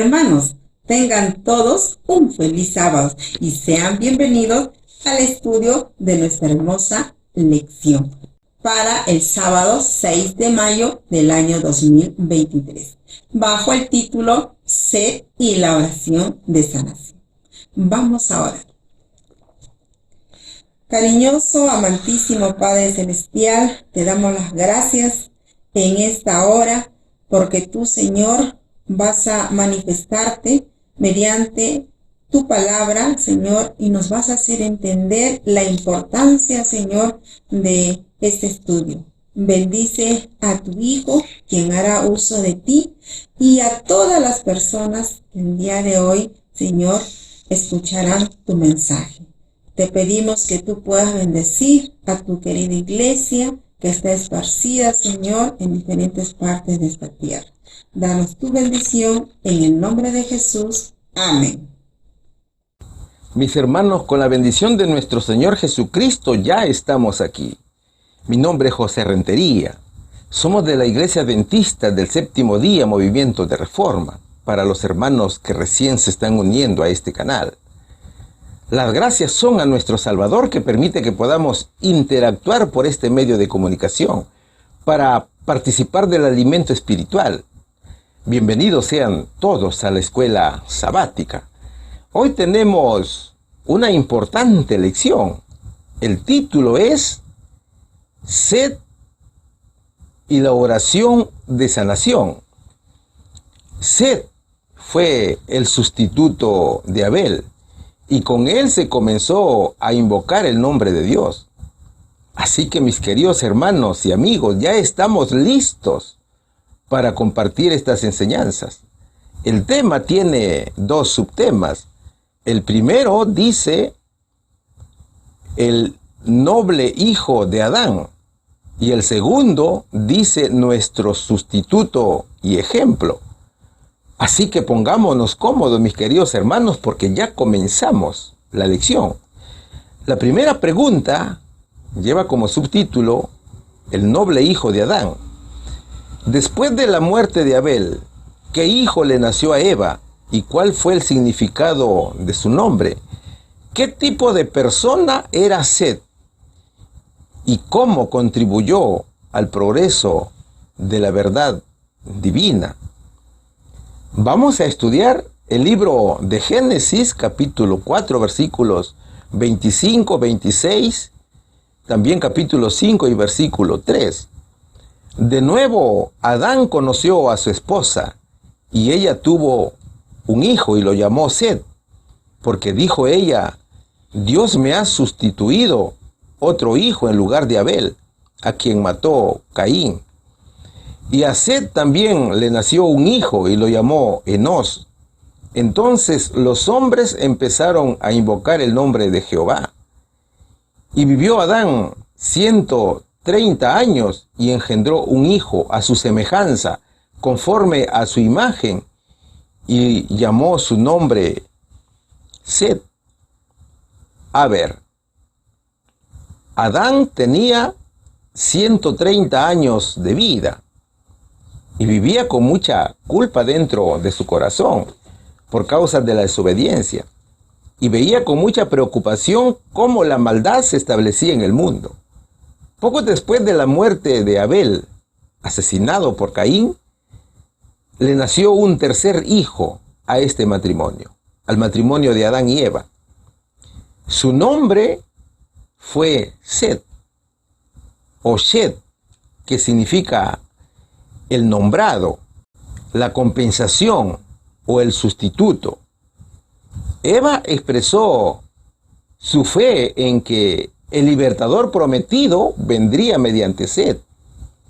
Hermanos, tengan todos un feliz sábado y sean bienvenidos al estudio de nuestra hermosa lección para el sábado 6 de mayo del año 2023, bajo el título Sed y la oración de sanación. Vamos a orar. Cariñoso, amantísimo Padre Celestial, te damos las gracias en esta hora porque tú, Señor, vas a manifestarte mediante tu palabra, Señor, y nos vas a hacer entender la importancia, Señor, de este estudio. Bendice a tu Hijo, quien hará uso de ti, y a todas las personas que el día de hoy, Señor, escucharán tu mensaje. Te pedimos que tú puedas bendecir a tu querida iglesia que está esparcida, Señor, en diferentes partes de esta tierra. Danos tu bendición en el nombre de Jesús. Amén. Mis hermanos, con la bendición de nuestro Señor Jesucristo ya estamos aquí. Mi nombre es José Rentería. Somos de la Iglesia Adventista del Séptimo Día Movimiento de Reforma, para los hermanos que recién se están uniendo a este canal. Las gracias son a nuestro Salvador que permite que podamos interactuar por este medio de comunicación para participar del alimento espiritual. Bienvenidos sean todos a la escuela sabática. Hoy tenemos una importante lección. El título es Sed y la oración de sanación. Sed fue el sustituto de Abel y con él se comenzó a invocar el nombre de Dios. Así que mis queridos hermanos y amigos, ya estamos listos para compartir estas enseñanzas. El tema tiene dos subtemas. El primero dice el noble hijo de Adán y el segundo dice nuestro sustituto y ejemplo. Así que pongámonos cómodos, mis queridos hermanos, porque ya comenzamos la lección. La primera pregunta lleva como subtítulo el noble hijo de Adán. Después de la muerte de Abel, ¿qué hijo le nació a Eva? ¿Y cuál fue el significado de su nombre? ¿Qué tipo de persona era Set? ¿Y cómo contribuyó al progreso de la verdad divina? Vamos a estudiar el libro de Génesis, capítulo 4, versículos 25, 26, también capítulo 5 y versículo 3. De nuevo, Adán conoció a su esposa, y ella tuvo un hijo y lo llamó Set, porque dijo ella, Dios me ha sustituido otro hijo en lugar de Abel, a quien mató Caín. Y a Set también le nació un hijo y lo llamó Enós. Entonces los hombres empezaron a invocar el nombre de Jehová. Y vivió Adán 130 años y engendró un hijo a su semejanza, conforme a su imagen, y llamó su nombre Set. A ver, Adán tenía 130 años de vida y vivía con mucha culpa dentro de su corazón por causa de la desobediencia, y veía con mucha preocupación cómo la maldad se establecía en el mundo. Poco después de la muerte de Abel, asesinado por Caín, le nació un tercer hijo a este matrimonio, al matrimonio de Adán y Eva. Su nombre fue Set, o Shed, que significa el nombrado, la compensación o el sustituto. Eva expresó su fe en que el libertador prometido vendría mediante Set.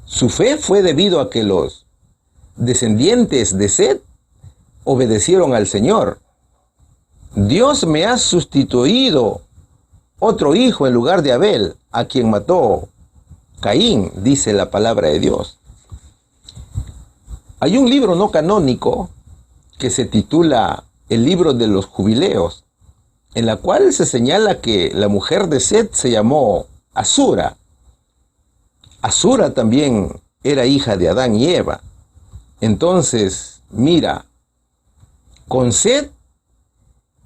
Su fe fue debido a que los descendientes de Set obedecieron al Señor. Dios me ha sustituido otro hijo en lugar de Abel, a quien mató Caín, dice la palabra de Dios. Hay un libro no canónico que se titula El libro de los jubileos, en la cual se señala que la mujer de Set se llamó Asura. Asura también era hija de Adán y Eva. Entonces, mira, Con Set,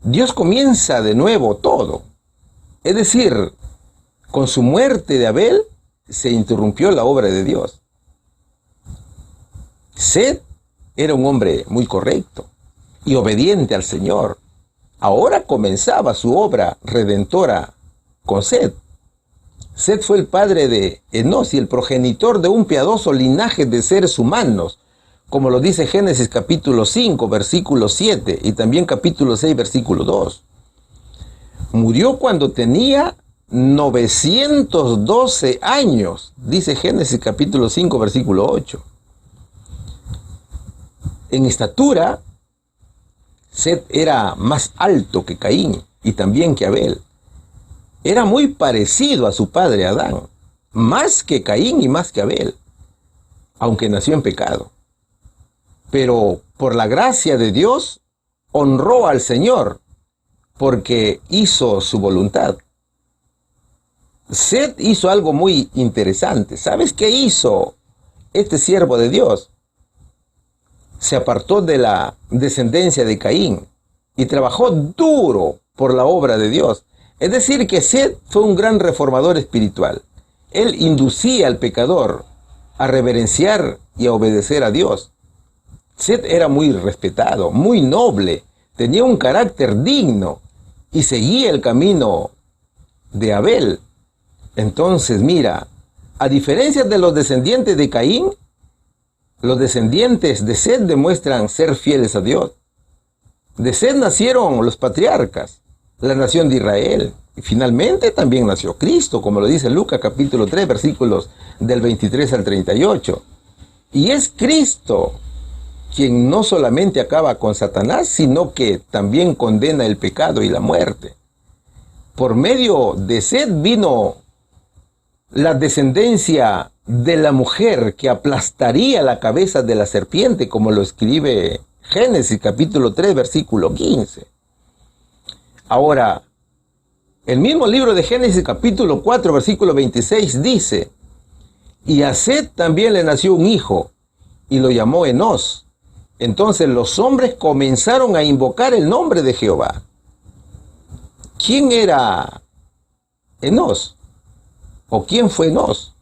Dios comienza de nuevo todo. Es decir, con su muerte de Abel, se interrumpió la obra de Dios. Set era un hombre muy correcto y obediente al Señor. Ahora comenzaba su obra redentora con Set. Set fue el padre de Enós y el progenitor de un piadoso linaje de seres humanos, como lo dice Génesis capítulo 5, versículo 7 y también capítulo 6, versículo 2. Murió cuando tenía 912 años, dice Génesis capítulo 5, versículo 8. En estatura, Set era más alto que Caín y también que Abel. Era muy parecido a su padre Adán, más que Caín y más que Abel, aunque nació en pecado. Pero por la gracia de Dios, honró al Señor, porque hizo su voluntad. Set hizo algo muy interesante. ¿Sabes qué hizo este siervo de Dios? Se apartó de la descendencia de Caín y trabajó duro por la obra de Dios. Es decir, que Set fue un gran reformador espiritual. Él inducía al pecador a reverenciar y a obedecer a Dios. Set era muy respetado, muy noble, tenía un carácter digno y seguía el camino de Abel. Entonces, mira, a diferencia de los descendientes de Caín, los descendientes de Set demuestran ser fieles a Dios. De Set nacieron los patriarcas, la nación de Israel. Y finalmente también nació Cristo, como lo dice Lucas capítulo 3, versículos del 23 al 38. Y es Cristo quien no solamente acaba con Satanás, sino que también condena el pecado y la muerte. Por medio de Set vino la descendencia de la mujer que aplastaría la cabeza de la serpiente, como lo escribe Génesis capítulo 3, versículo 15. Ahora, el mismo libro de Génesis capítulo 4, versículo 26 dice: y a Set también le nació un hijo, y lo llamó Enós. Entonces los hombres comenzaron a invocar el nombre de Jehová. ¿Quién era Enós? ¿O quién fue Enós?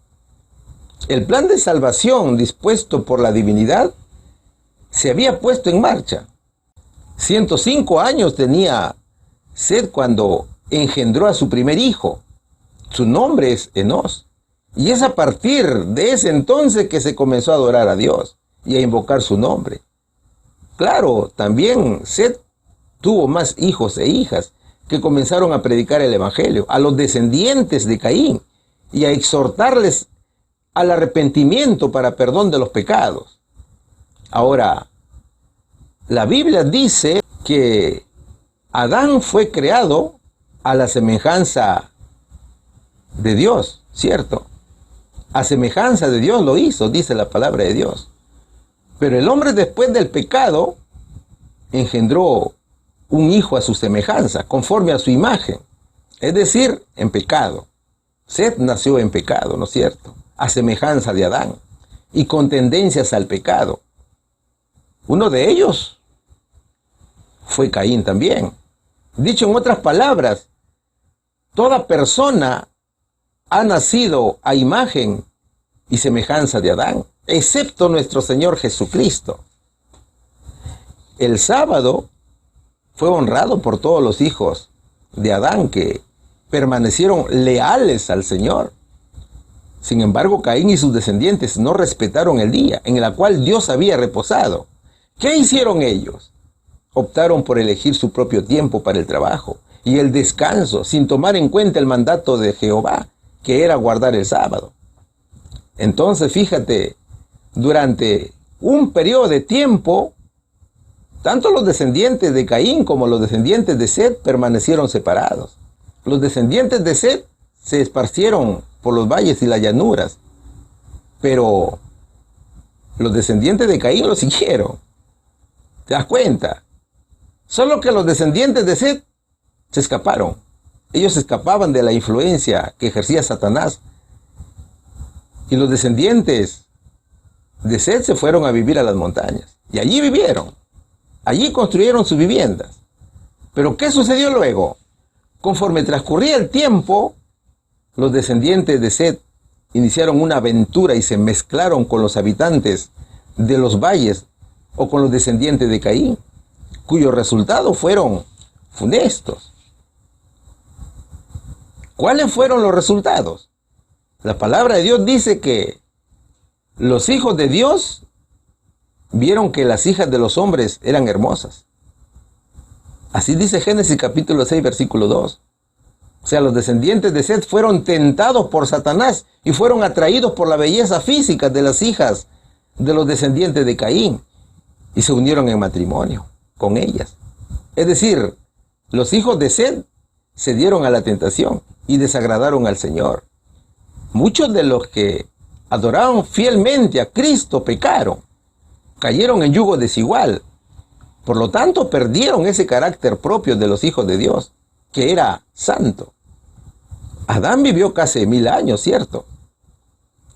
El plan de salvación dispuesto por la divinidad se había puesto en marcha. 105 años tenía Set cuando engendró a su primer hijo. Su nombre es Enós. Y es a partir de ese entonces que se comenzó a adorar a Dios y a invocar su nombre. Claro, también Set tuvo más hijos e hijas que comenzaron a predicar el evangelio a los descendientes de Caín y a exhortarles al arrepentimiento para perdón de los pecados. Ahora, la Biblia dice que Adán fue creado a la semejanza de Dios, ¿cierto? A semejanza de Dios lo hizo, dice la palabra de Dios. Pero el hombre, después del pecado, engendró un hijo a su semejanza, conforme a su imagen, es decir, en pecado. Set nació en pecado, ¿no es cierto? A semejanza de Adán y con tendencias al pecado. Uno de ellos fue Caín también. Dicho en otras palabras, toda persona ha nacido a imagen y semejanza de Adán, excepto nuestro Señor Jesucristo. El sábado fue honrado por todos los hijos de Adán que permanecieron leales al Señor. Sin embargo, Caín y sus descendientes no respetaron el día en el cual Dios había reposado. ¿Qué hicieron ellos? Optaron por elegir su propio tiempo para el trabajo y el descanso, sin tomar en cuenta el mandato de Jehová, que era guardar el sábado. Entonces, fíjate, durante un periodo de tiempo, tanto los descendientes de Caín como los descendientes de Set permanecieron separados. Los descendientes de Set se esparcieron por los valles y las llanuras, pero los descendientes de Caín lo siguieron. ¿Te das cuenta? Solo que los descendientes de Set se escaparon. Ellos escapaban de la influencia que ejercía Satanás. Y los descendientes de Set se fueron a vivir a las montañas. Y allí vivieron. Allí construyeron sus viviendas. Pero ¿qué sucedió luego? Conforme transcurría el tiempo, los descendientes de Set iniciaron una aventura y se mezclaron con los habitantes de los valles o con los descendientes de Caín, cuyos resultados fueron funestos. ¿Cuáles fueron los resultados? La palabra de Dios dice que los hijos de Dios vieron que las hijas de los hombres eran hermosas. Así dice Génesis capítulo 6, versículo 2. O sea, los descendientes de Set fueron tentados por Satanás y fueron atraídos por la belleza física de las hijas de los descendientes de Caín y se unieron en matrimonio con ellas. Es decir, los hijos de Set se dieron a la tentación y desagradaron al Señor. Muchos de los que adoraron fielmente a Cristo pecaron, cayeron en yugo desigual. Por lo tanto, perdieron ese carácter propio de los hijos de Dios, que era santo. Adán vivió casi 1000 años, ¿cierto?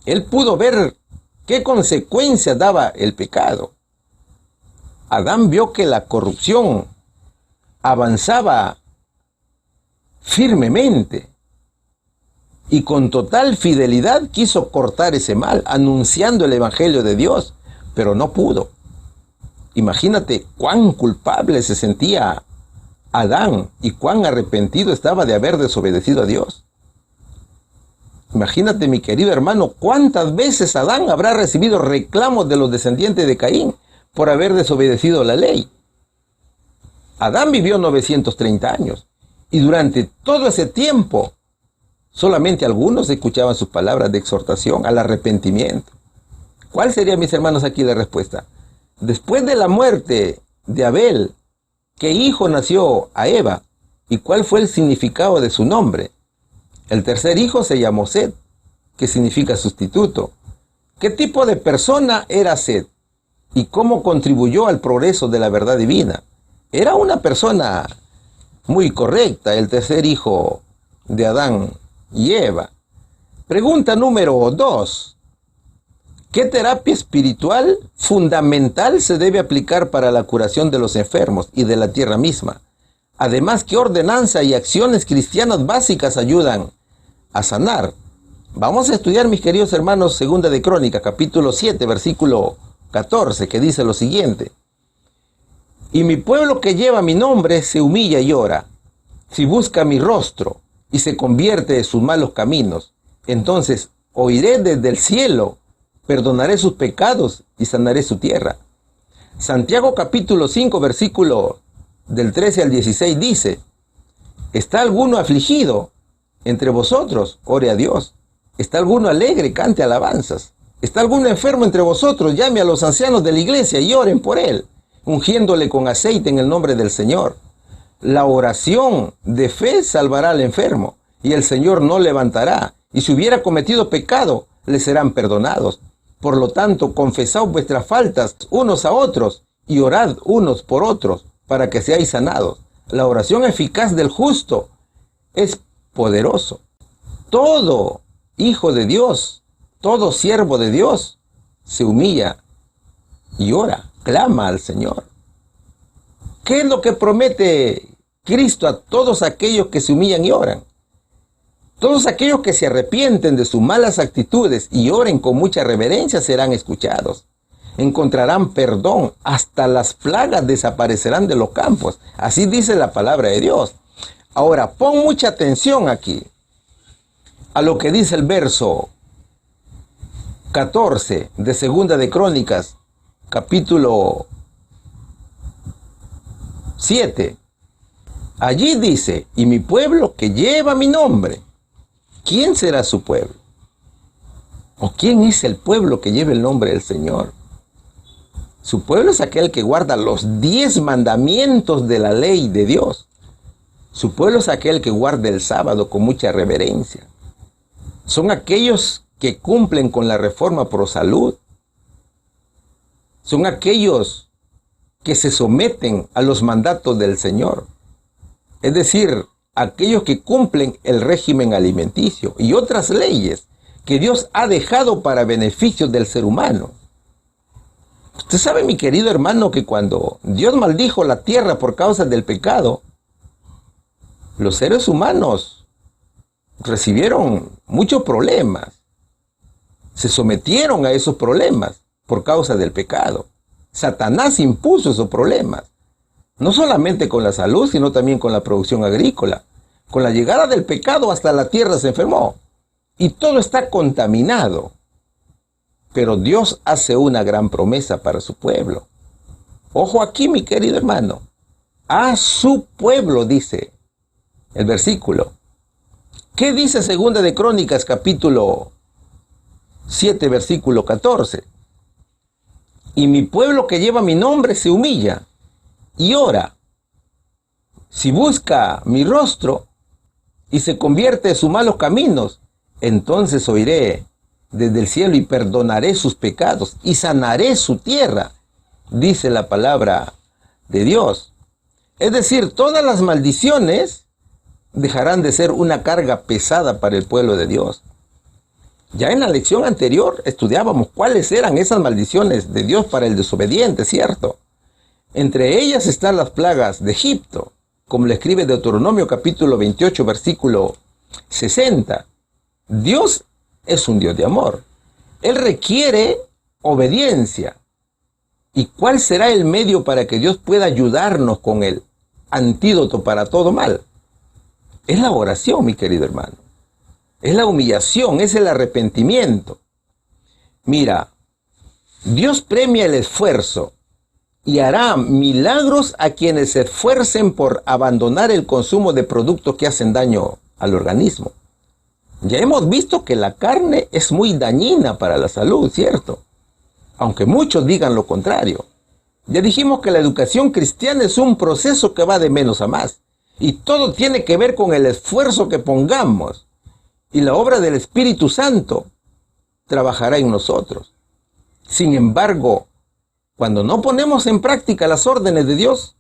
Él pudo ver qué consecuencias daba el pecado. Adán vio que la corrupción avanzaba firmemente y con total fidelidad quiso cortar ese mal, anunciando el evangelio de Dios, pero no pudo. Imagínate cuán culpable se sentía Adán y cuán arrepentido estaba de haber desobedecido a Dios. Imagínate, mi querido hermano, cuántas veces Adán habrá recibido reclamos de los descendientes de Caín por haber desobedecido la ley. Adán vivió 930 años y durante todo ese tiempo solamente algunos escuchaban sus palabras de exhortación al arrepentimiento. ¿Cuál sería, mis hermanos, aquí la respuesta? Después de la muerte de Abel, ¿qué hijo nació a Eva? ¿Y cuál fue el significado de su nombre? El tercer hijo se llamó Set, que significa sustituto. ¿Qué tipo de persona era Set? ¿Y cómo contribuyó al progreso de la verdad divina? Era una persona muy correcta, el tercer hijo de Adán y Eva. Pregunta número 2. ¿Qué terapia espiritual fundamental se debe aplicar para la curación de los enfermos y de la tierra misma? Además, ¿qué ordenanza y acciones cristianas básicas ayudan a sanar? Vamos a estudiar, mis queridos hermanos, Segunda de Crónicas, capítulo 7, versículo 14, que dice lo siguiente. Y mi pueblo que lleva mi nombre se humilla y ora. Si busca mi rostro y se convierte de sus malos caminos, entonces oiré desde el cielo, perdonaré sus pecados y sanaré su tierra. Santiago capítulo 5, versículo del 13 al 16 dice, ¿está alguno afligido entre vosotros? Ore a Dios. ¿Está alguno alegre? Cante alabanzas. ¿Está alguno enfermo entre vosotros? Llame a los ancianos de la iglesia y oren por él, ungiéndole con aceite en el nombre del Señor. La oración de fe salvará al enfermo, y el Señor no levantará, y si hubiera cometido pecado, le serán perdonados. Por lo tanto, confesad vuestras faltas unos a otros, y orad unos por otros, para que seáis sanados. La oración eficaz del justo es poderoso. Todo hijo de Dios, todo siervo de Dios, se humilla y ora, clama al Señor. ¿Qué es lo que promete Cristo a todos aquellos que se humillan y oran? Todos aquellos que se arrepienten de sus malas actitudes y oren con mucha reverencia serán escuchados. Encontrarán perdón, hasta las plagas desaparecerán de los campos. Así dice la palabra de Dios. Ahora, pon mucha atención aquí a lo que dice el verso 14 de Segunda de Crónicas, capítulo 7. Allí dice, y mi pueblo que lleva mi nombre. ¿Quién será su pueblo? ¿O quién es el pueblo que lleva el nombre del Señor? Su pueblo es aquel que guarda los 10 mandamientos de la ley de Dios. Su pueblo es aquel que guarda el sábado con mucha reverencia. Son aquellos que cumplen con la reforma pro salud. Son aquellos que se someten a los mandatos del Señor. Es decir, aquellos que cumplen el régimen alimenticio y otras leyes que Dios ha dejado para beneficio del ser humano. Usted sabe, mi querido hermano, que cuando Dios maldijo la tierra por causa del pecado, los seres humanos recibieron muchos problemas. Se sometieron a esos problemas por causa del pecado. Satanás impuso esos problemas, no solamente con la salud, sino también con la producción agrícola. Con la llegada del pecado hasta la tierra se enfermó y todo está contaminado. Pero Dios hace una gran promesa para su pueblo. Ojo aquí, mi querido hermano. A su pueblo, dice el versículo. ¿Qué dice Segunda de Crónicas, capítulo 7, versículo 14? Y mi pueblo que lleva mi nombre se humilla y ora. Si busca mi rostro y se convierte de sus malos caminos, entonces oiré desde el cielo y perdonaré sus pecados y sanaré su tierra, dice la palabra de Dios. Es decir, todas las maldiciones dejarán de ser una carga pesada para el pueblo de Dios. Ya en la lección anterior estudiábamos cuáles eran esas maldiciones de Dios para el desobediente, ¿cierto? Entre ellas están las plagas de Egipto, como le escribe Deuteronomio capítulo 28, versículo 60. Dios es un Dios de amor. Él requiere obediencia. ¿Y cuál será el medio para que Dios pueda ayudarnos con el antídoto para todo mal? Es la oración, mi querido hermano. Es la humillación, es el arrepentimiento. Mira, Dios premia el esfuerzo y hará milagros a quienes se esfuercen por abandonar el consumo de productos que hacen daño al organismo. Ya hemos visto que la carne es muy dañina para la salud, ¿cierto? Aunque muchos digan lo contrario. Ya dijimos que la educación cristiana es un proceso que va de menos a más. Y todo tiene que ver con el esfuerzo que pongamos. Y la obra del Espíritu Santo trabajará en nosotros. Sin embargo, cuando no ponemos en práctica las órdenes de Dios,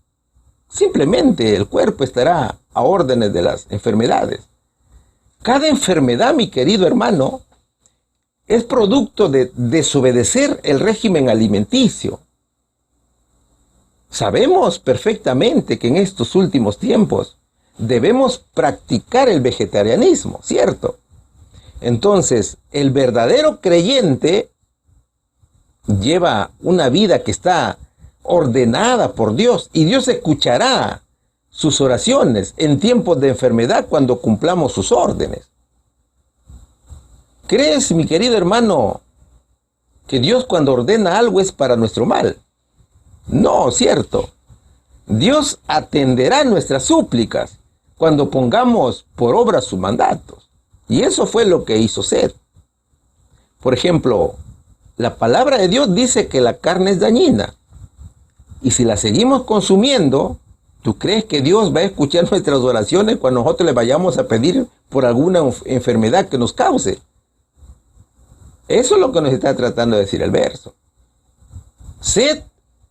simplemente el cuerpo estará a órdenes de las enfermedades. Cada enfermedad, mi querido hermano, es producto de desobedecer el régimen alimenticio. Sabemos perfectamente que en estos últimos tiempos debemos practicar el vegetarianismo, ¿cierto? Entonces, el verdadero creyente lleva una vida que está ordenada por Dios y Dios escuchará sus oraciones en tiempos de enfermedad cuando cumplamos sus órdenes. ¿Crees, mi querido hermano, que Dios cuando ordena algo es para nuestro mal? No, ¿cierto? Dios atenderá nuestras súplicas cuando pongamos por obra sus mandatos. Y eso fue lo que hizo Seth. Por ejemplo, la palabra de Dios dice que la carne es dañina. Y si la seguimos consumiendo, ¿tú crees que Dios va a escuchar nuestras oraciones cuando nosotros le vayamos a pedir por alguna enfermedad que nos cause? Eso es lo que nos está tratando de decir el verso. Seth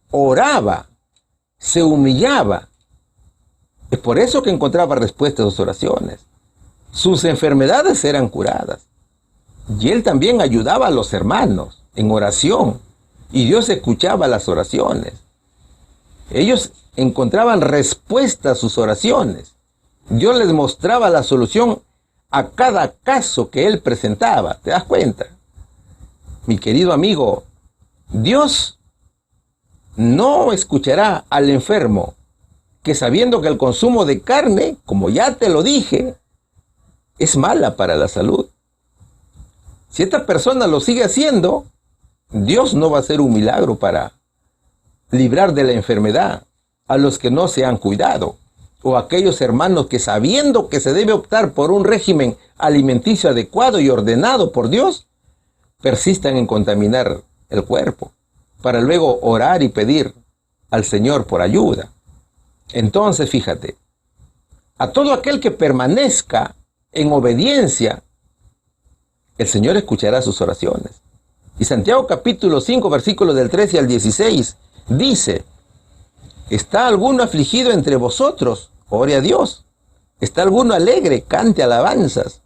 oraba, se humillaba. Es por eso que encontraba respuesta a sus oraciones. Sus enfermedades eran curadas. Y él también ayudaba a los hermanos en oración. Y Dios escuchaba las oraciones. Ellos encontraban respuesta a sus oraciones. Dios les mostraba la solución a cada caso que él presentaba. ¿Te das cuenta? Mi querido amigo, Dios no escuchará al enfermo que sabiendo que el consumo de carne, como ya te lo dije, es mala para la salud. Si esta persona lo sigue haciendo, Dios no va a hacer un milagro para librar de la enfermedad a los que no se han cuidado, o aquellos hermanos que sabiendo que se debe optar por un régimen alimenticio adecuado y ordenado por Dios, persistan en contaminar el cuerpo, para luego orar y pedir al Señor por ayuda. Entonces, fíjate, a todo aquel que permanezca en obediencia, el Señor escuchará sus oraciones. Y Santiago capítulo 5, versículos del 13 al 16, dice: ¿está alguno afligido entre vosotros? Ore a Dios. ¿Está alguno alegre? Cante alabanzas.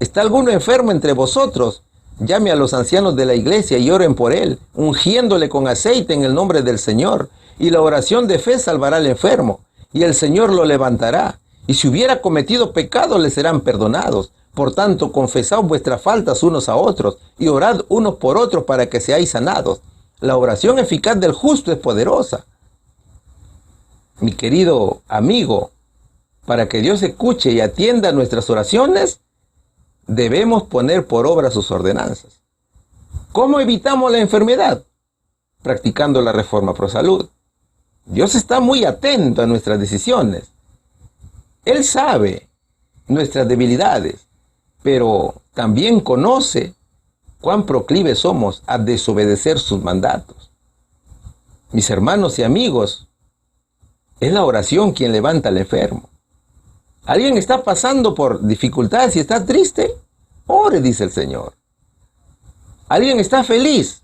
¿Está alguno enfermo entre vosotros? llame a los ancianos de la iglesia y oren por él, ungiéndole con aceite en el nombre del Señor. Y la oración de fe salvará al enfermo, y el Señor lo levantará. Y si hubiera cometido pecado, le serán perdonados. Por tanto, confesad vuestras faltas unos a otros, y orad unos por otros para que seáis sanados. La oración eficaz del justo es poderosa. Mi querido amigo, para que Dios escuche y atienda nuestras oraciones, debemos poner por obra sus ordenanzas. ¿Cómo evitamos la enfermedad? Practicando la reforma pro salud. Dios está muy atento a nuestras decisiones. Él sabe nuestras debilidades, pero también conoce cuán proclives somos a desobedecer sus mandatos. Mis hermanos y amigos, es la oración quien levanta al enfermo. ¿Alguien está pasando por dificultades y está triste? Ore, dice el Señor. ¿Alguien está feliz?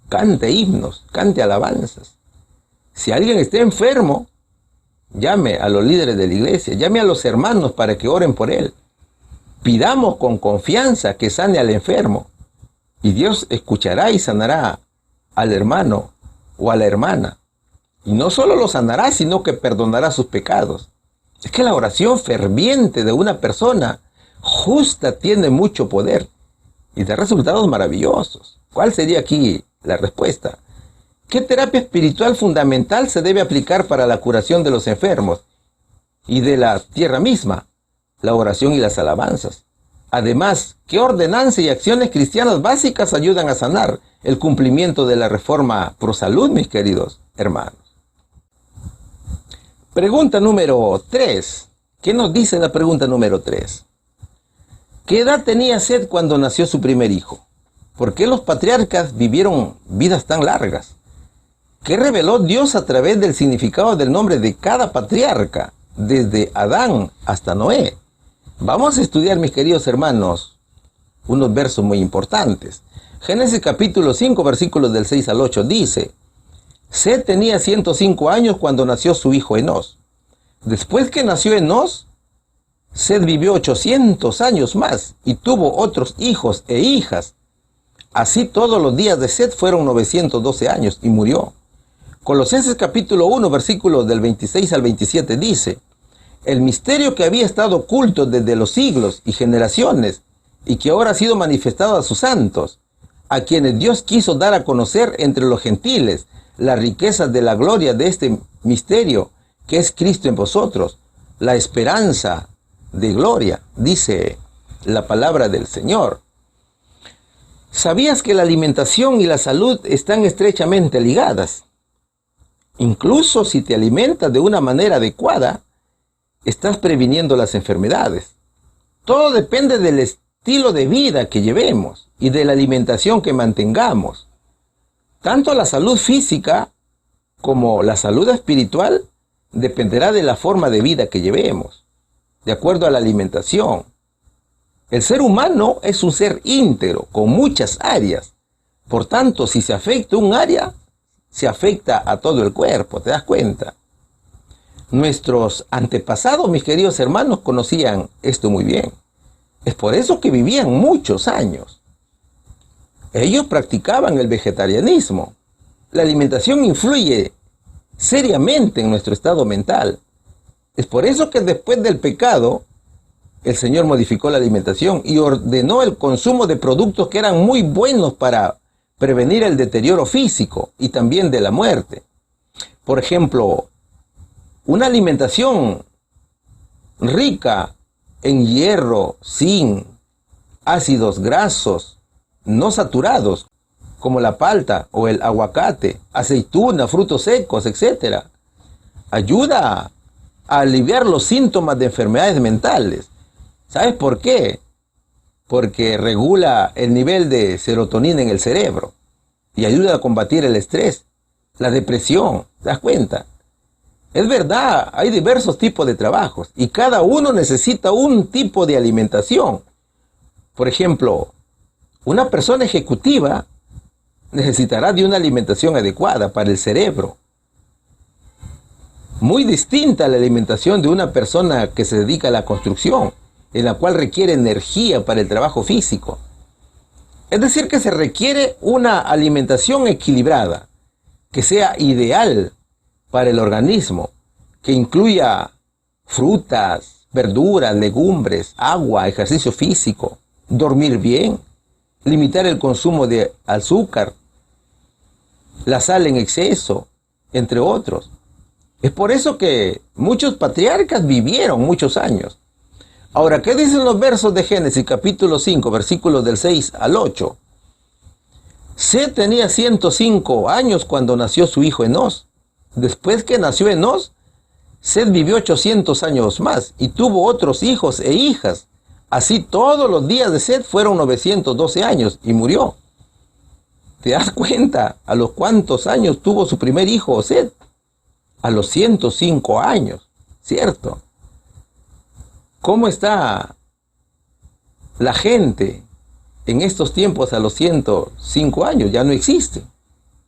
Cante himnos, cante alabanzas. Si alguien está enfermo, llame a los líderes de la iglesia, llame a los hermanos para que oren por él. Pidamos con confianza que sane al enfermo, y Dios escuchará y sanará al hermano o a la hermana. Y no solo lo sanará, sino que perdonará sus pecados. Es que la oración ferviente de una persona justa tiene mucho poder y da resultados maravillosos. ¿Cuál sería aquí la respuesta? ¿Qué terapia espiritual fundamental se debe aplicar para la curación de los enfermos y de la tierra misma? La oración y las alabanzas. Además, ¿qué ordenanzas y acciones cristianas básicas ayudan a sanar el cumplimiento de la reforma pro salud, mis queridos hermanos? Pregunta número 3. ¿Qué nos dice la pregunta número 3? ¿Qué edad tenía Set cuando nació su primer hijo? ¿Por qué los patriarcas vivieron vidas tan largas? ¿Qué reveló Dios a través del significado del nombre de cada patriarca, desde Adán hasta Noé? Vamos a estudiar, mis queridos hermanos, unos versos muy importantes. Génesis capítulo 5, versículos del 6 al 8 dice: Set tenía 105 años cuando nació su hijo Enós. Después que nació Enós, Set vivió 800 años más y tuvo otros hijos e hijas. Así todos los días de Set fueron 912 años y murió. Colosenses capítulo 1, versículos del 26 al 27 dice: El misterio que había estado oculto desde los siglos y generaciones y que ahora ha sido manifestado a sus santos, a quienes Dios quiso dar a conocer entre los gentiles las riquezas de la gloria de este misterio que es Cristo en vosotros, la esperanza de gloria, dice la palabra del Señor. ¿Sabías que la alimentación y la salud están estrechamente ligadas? Incluso si te alimentas de una manera adecuada, estás previniendo las enfermedades. Todo depende del estilo de vida que llevemos y de la alimentación que mantengamos. Tanto la salud física como la salud espiritual dependerá de la forma de vida que llevemos, de acuerdo a la alimentación. El ser humano es un ser íntegro, con muchas áreas. Por tanto, si se afecta un área, se afecta a todo el cuerpo, ¿te das cuenta? Nuestros antepasados, mis queridos hermanos, conocían esto muy bien. Es por eso que vivían muchos años. Ellos practicaban el vegetarianismo. La alimentación influye seriamente en nuestro estado mental. Es por eso que después del pecado, el Señor modificó la alimentación y ordenó el consumo de productos que eran muy buenos para prevenir el deterioro físico y también de la muerte. Por ejemplo, una alimentación rica en hierro, zinc, ácidos grasos no saturados, como la palta o el aguacate, aceituna, frutos secos, etc., ayuda a aliviar los síntomas de enfermedades mentales. ¿Sabes por qué? Porque regula el nivel de serotonina en el cerebro y ayuda a combatir el estrés, la depresión. ¿Te das cuenta? Es verdad, hay diversos tipos de trabajos y cada uno necesita un tipo de alimentación. Por ejemplo, una persona ejecutiva necesitará de una alimentación adecuada para el cerebro, muy distinta a la alimentación de una persona que se dedica a la construcción, en la cual requiere energía para el trabajo físico. Es decir, que se requiere una alimentación equilibrada, que sea ideal para el organismo, que incluya frutas, verduras, legumbres, agua, ejercicio físico, dormir bien, limitar el consumo de azúcar, la sal en exceso, entre otros. Es por eso que muchos patriarcas vivieron muchos años. Ahora, ¿qué dicen los versos de Génesis capítulo 5, versículos del 6 al 8? Set tenía 105 años cuando nació su hijo Enós. Después que nació Enós, Set vivió 800 años más y tuvo otros hijos e hijas. Así todos los días de Set fueron 912 años y murió. ¿Te das cuenta a los cuántos años tuvo su primer hijo Set? A los 105 años, ¿cierto? ¿Cómo está la gente en estos tiempos a los 105 años? Ya no existe,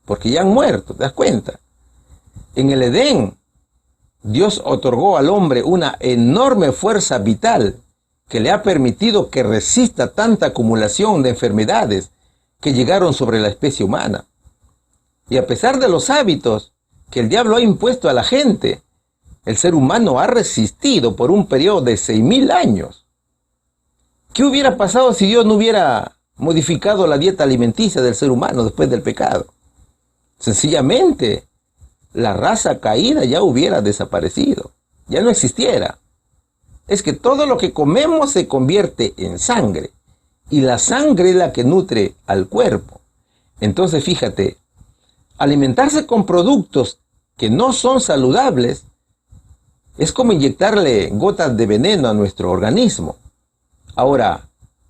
porque ya han muerto, ¿te das cuenta? En el Edén, Dios otorgó al hombre una enorme fuerza vital que le ha permitido que resista tanta acumulación de enfermedades que llegaron sobre la especie humana. Y a pesar de los hábitos que el diablo ha impuesto a la gente, el ser humano ha resistido por un periodo de 6.000 años. ¿Qué hubiera pasado si Dios no hubiera modificado la dieta alimenticia del ser humano después del pecado? Sencillamente, la raza caída ya hubiera desaparecido, ya no existiera. Es que todo lo que comemos se convierte en sangre, y la sangre es la que nutre al cuerpo. Entonces, fíjate, alimentarse con productos que no son saludables es como inyectarle gotas de veneno a nuestro organismo. Ahora,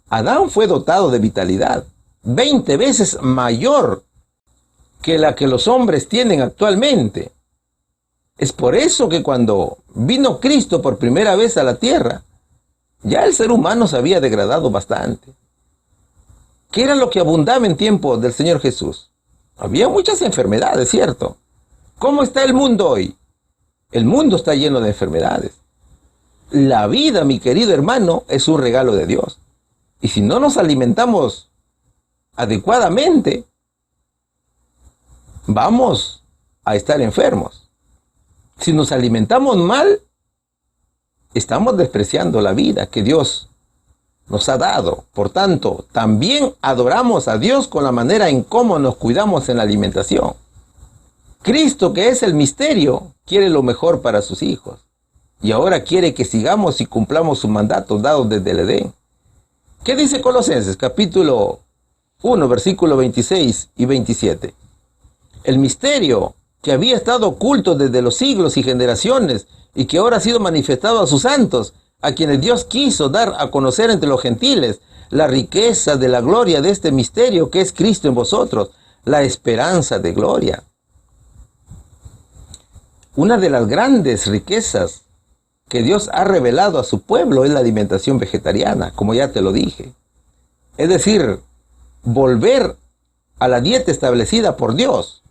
Adán fue dotado de vitalidad 20 veces mayor que la que los hombres tienen actualmente. Es por eso que cuando vino Cristo por primera vez a la tierra, ya el ser humano se había degradado bastante. ¿Qué era lo que abundaba en tiempos del Señor Jesús? Había muchas enfermedades, ¿cierto? ¿Cómo está el mundo hoy? El mundo está lleno de enfermedades. La vida, mi querido hermano, es un regalo de Dios. Y si no nos alimentamos adecuadamente, vamos a estar enfermos. Si nos alimentamos mal, estamos despreciando la vida que Dios nos ha dado. Por tanto, también adoramos a Dios con la manera en cómo nos cuidamos en la alimentación. Cristo, que es el misterio, quiere lo mejor para sus hijos. Y ahora quiere que sigamos y cumplamos sus mandatos dados desde el Edén. ¿Qué dice Colosenses capítulo 1, versículos 26 y 27? El misterio que había estado oculto desde los siglos y generaciones y que ahora ha sido manifestado a sus santos, a quienes Dios quiso dar a conocer entre los gentiles la riqueza de la gloria de este misterio que es Cristo en vosotros, la esperanza de gloria. Una de las grandes riquezas que Dios ha revelado a su pueblo es la alimentación vegetariana, como ya te lo dije. Es decir, volver a la dieta establecida por Dios.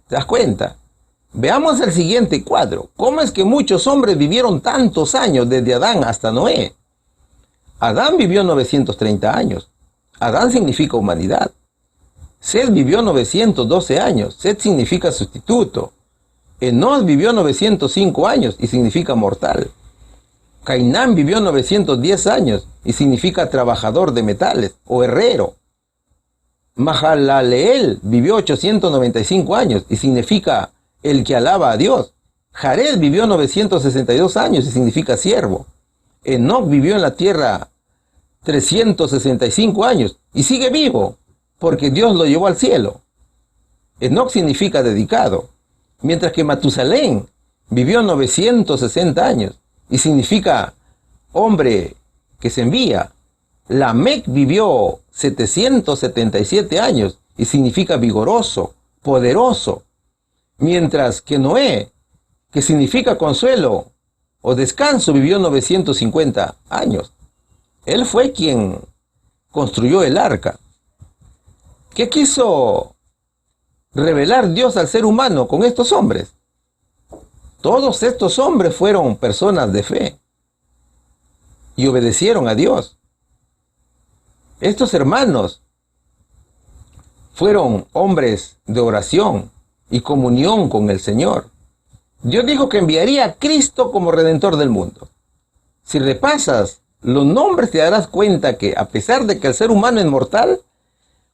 ¿Te das cuenta? Veamos el siguiente cuadro. ¿Cómo es que muchos hombres vivieron tantos años desde Adán hasta Noé? Adán vivió 930 años. Adán significa humanidad. Set vivió 912 años. Set significa sustituto. Enós vivió 905 años y significa mortal. Cainán vivió 910 años y significa trabajador de metales o herrero. Mahalaleel vivió 895 años y significa el que alaba a Dios. Jared vivió 962 años y significa siervo. Enoc vivió en la tierra 365 años y sigue vivo porque Dios lo llevó al cielo. Enoc significa dedicado. Mientras que Matusalén vivió 960 años y significa hombre que se envía. Lamec vivió 777 años y significa vigoroso, poderoso. Mientras que Noé, que significa consuelo o descanso, vivió 950 años. Él fue quien construyó el arca. ¿Qué quiso revelar Dios al ser humano con estos hombres? Todos estos hombres fueron personas de fe y obedecieron a Dios. Estos hermanos fueron hombres de oración y comunión con el Señor. Dios dijo que enviaría a Cristo como Redentor del mundo. Si repasas los nombres te darás cuenta que, a pesar de que el ser humano es mortal,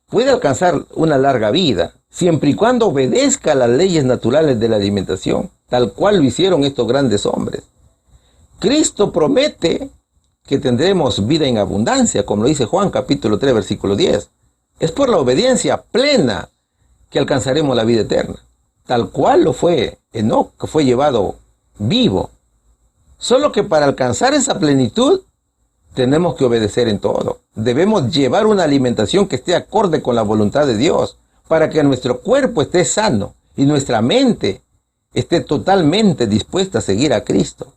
puede alcanzar una larga vida, siempre y cuando obedezca las leyes naturales de la alimentación, tal cual lo hicieron estos grandes hombres. Cristo promete que tendremos vida en abundancia, como lo dice Juan capítulo 3, versículo 10. Es por la obediencia plena que alcanzaremos la vida eterna, tal cual lo fue Enoc, que fue llevado vivo. Solo que para alcanzar esa plenitud, tenemos que obedecer en todo. Debemos llevar una alimentación que esté acorde con la voluntad de Dios, para que nuestro cuerpo esté sano y nuestra mente esté totalmente dispuesta a seguir a Cristo.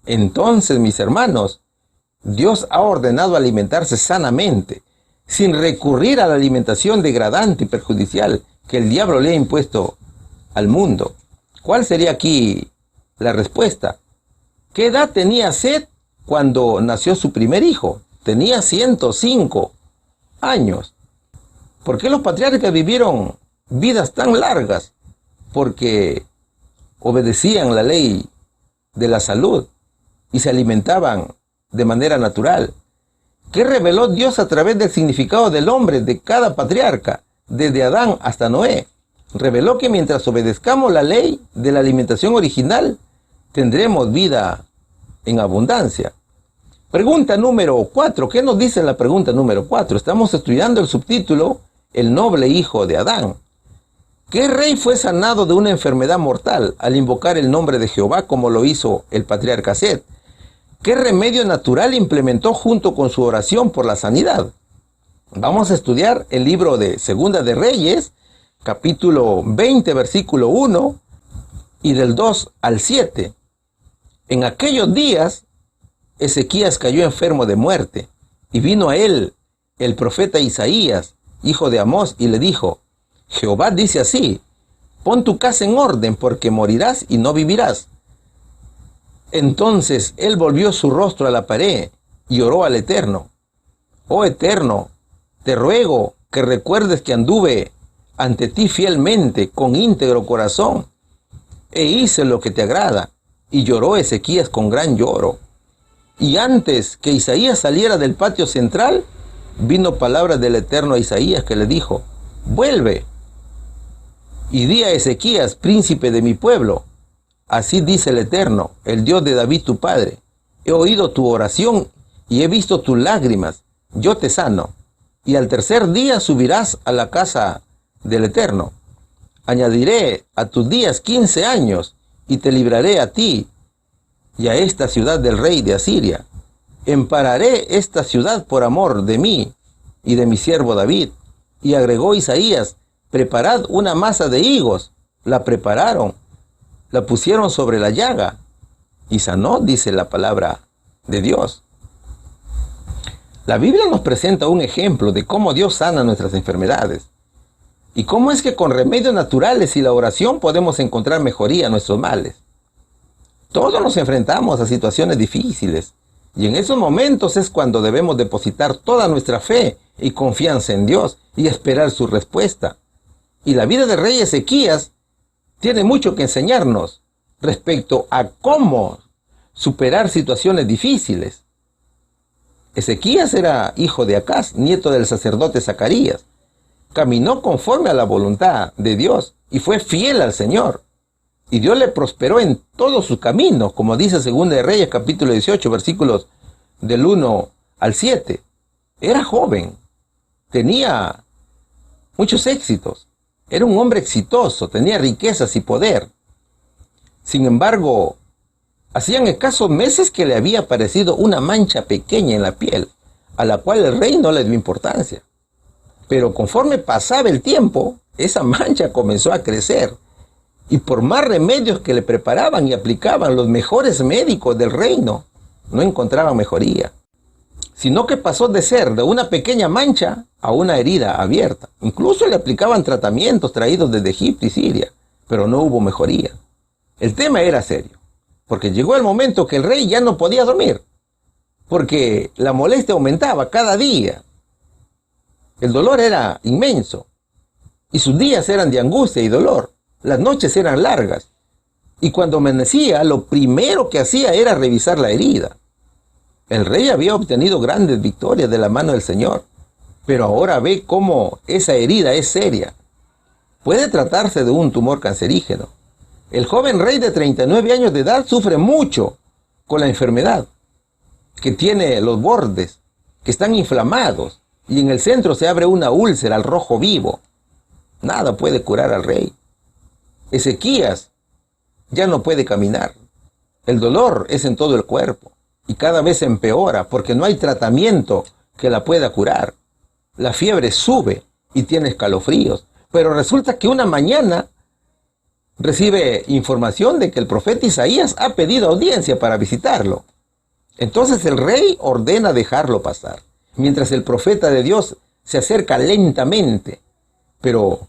Entonces, mis hermanos, Dios ha ordenado alimentarse sanamente, sin recurrir a la alimentación degradante y perjudicial que el diablo le ha impuesto al mundo. ¿Cuál sería aquí la respuesta? ¿Qué edad tenía Set cuando nació su primer hijo? Tenía 105 años. ¿Por qué los patriarcas vivieron vidas tan largas? Porque obedecían la ley de la salud y se alimentaban de manera natural. ¿Qué reveló Dios a través del significado del hombre de cada patriarca, desde Adán hasta Noé? Reveló que mientras obedezcamos la ley de la alimentación original, tendremos vida en abundancia. Pregunta número 4. ¿Qué nos dice la pregunta número 4? Estamos estudiando el subtítulo El noble hijo de Adán. ¿Qué rey fue sanado de una enfermedad mortal al invocar el nombre de Jehová como lo hizo el patriarca Set? ¿Qué remedio natural implementó junto con su oración por la sanidad? Vamos a estudiar el libro de Segunda de Reyes, capítulo 20, versículo 1 y del 2 al 7. En aquellos días, Ezequías cayó enfermo de muerte, y vino a él el profeta Isaías, hijo de Amós, y le dijo: Jehová dice así: pon tu casa en orden, porque morirás y no vivirás. Entonces él volvió su rostro a la pared y oró al Eterno: Oh Eterno, te ruego que recuerdes que anduve ante ti fielmente, con íntegro corazón, e hice lo que te agrada. Y lloró Ezequías con gran lloro. Y antes que Isaías saliera del patio central, vino palabra del Eterno a Isaías, que le dijo: vuelve y di a Ezequías, príncipe de mi pueblo: así dice el Eterno, el Dios de David tu padre: he oído tu oración y he visto tus lágrimas, yo te sano, y al tercer día subirás a la casa del Eterno. Añadiré a tus días 15 años, y te libraré a ti y a esta ciudad del rey de Asiria. Empararé esta ciudad por amor de mí y de mi siervo David. Y agregó Isaías: preparad una masa de higos. La prepararon, la pusieron sobre la llaga, y sanó, dice la palabra de Dios. La Biblia nos presenta un ejemplo de cómo Dios sana nuestras enfermedades, y cómo es que con remedios naturales y la oración podemos encontrar mejoría a nuestros males. Todos nos enfrentamos a situaciones difíciles, y en esos momentos es cuando debemos depositar toda nuestra fe y confianza en Dios y esperar su respuesta. Y la vida del rey Ezequías tiene mucho que enseñarnos respecto a cómo superar situaciones difíciles. Ezequías era hijo de Acaz, nieto del sacerdote Zacarías. Caminó conforme a la voluntad de Dios y fue fiel al Señor. Y Dios le prosperó en todos sus caminos, como dice Segunda de Reyes, capítulo 18, versículos del 1 al 7. Era joven, tenía muchos éxitos, era un hombre exitoso, tenía riquezas y poder. Sin embargo, hacían escasos meses que le había aparecido una mancha pequeña en la piel, a la cual el rey no le dio importancia. Pero conforme pasaba el tiempo, esa mancha comenzó a crecer. Y por más remedios que le preparaban y aplicaban los mejores médicos del reino, no encontraban mejoría. Sino que pasó de ser de una pequeña mancha a una herida abierta. Incluso le aplicaban tratamientos traídos desde Egipto y Siria, pero no hubo mejoría. El tema era serio, porque llegó el momento que el rey ya no podía dormir, porque la molestia aumentaba cada día. El dolor era inmenso. y sus días eran de angustia y dolor. Las noches eran largas, y cuando amanecía, lo primero que hacía era revisar la herida. El rey había obtenido grandes victorias de la mano del Señor, pero ahora ve cómo esa herida es seria. Puede tratarse de un tumor cancerígeno. El joven rey de 39 años de edad sufre mucho con la enfermedad, que tiene los bordes, que están inflamados, y en el centro se abre una úlcera al rojo vivo. Nada puede curar al rey. Ezequías ya no puede caminar. El dolor es en todo el cuerpo, y cada vez empeora porque no hay tratamiento que la pueda curar. La fiebre sube y tiene escalofríos, pero resulta que una mañana recibe información de que el profeta Isaías ha pedido audiencia para visitarlo. Entonces el rey ordena dejarlo pasar, mientras el profeta de Dios se acerca lentamente. Pero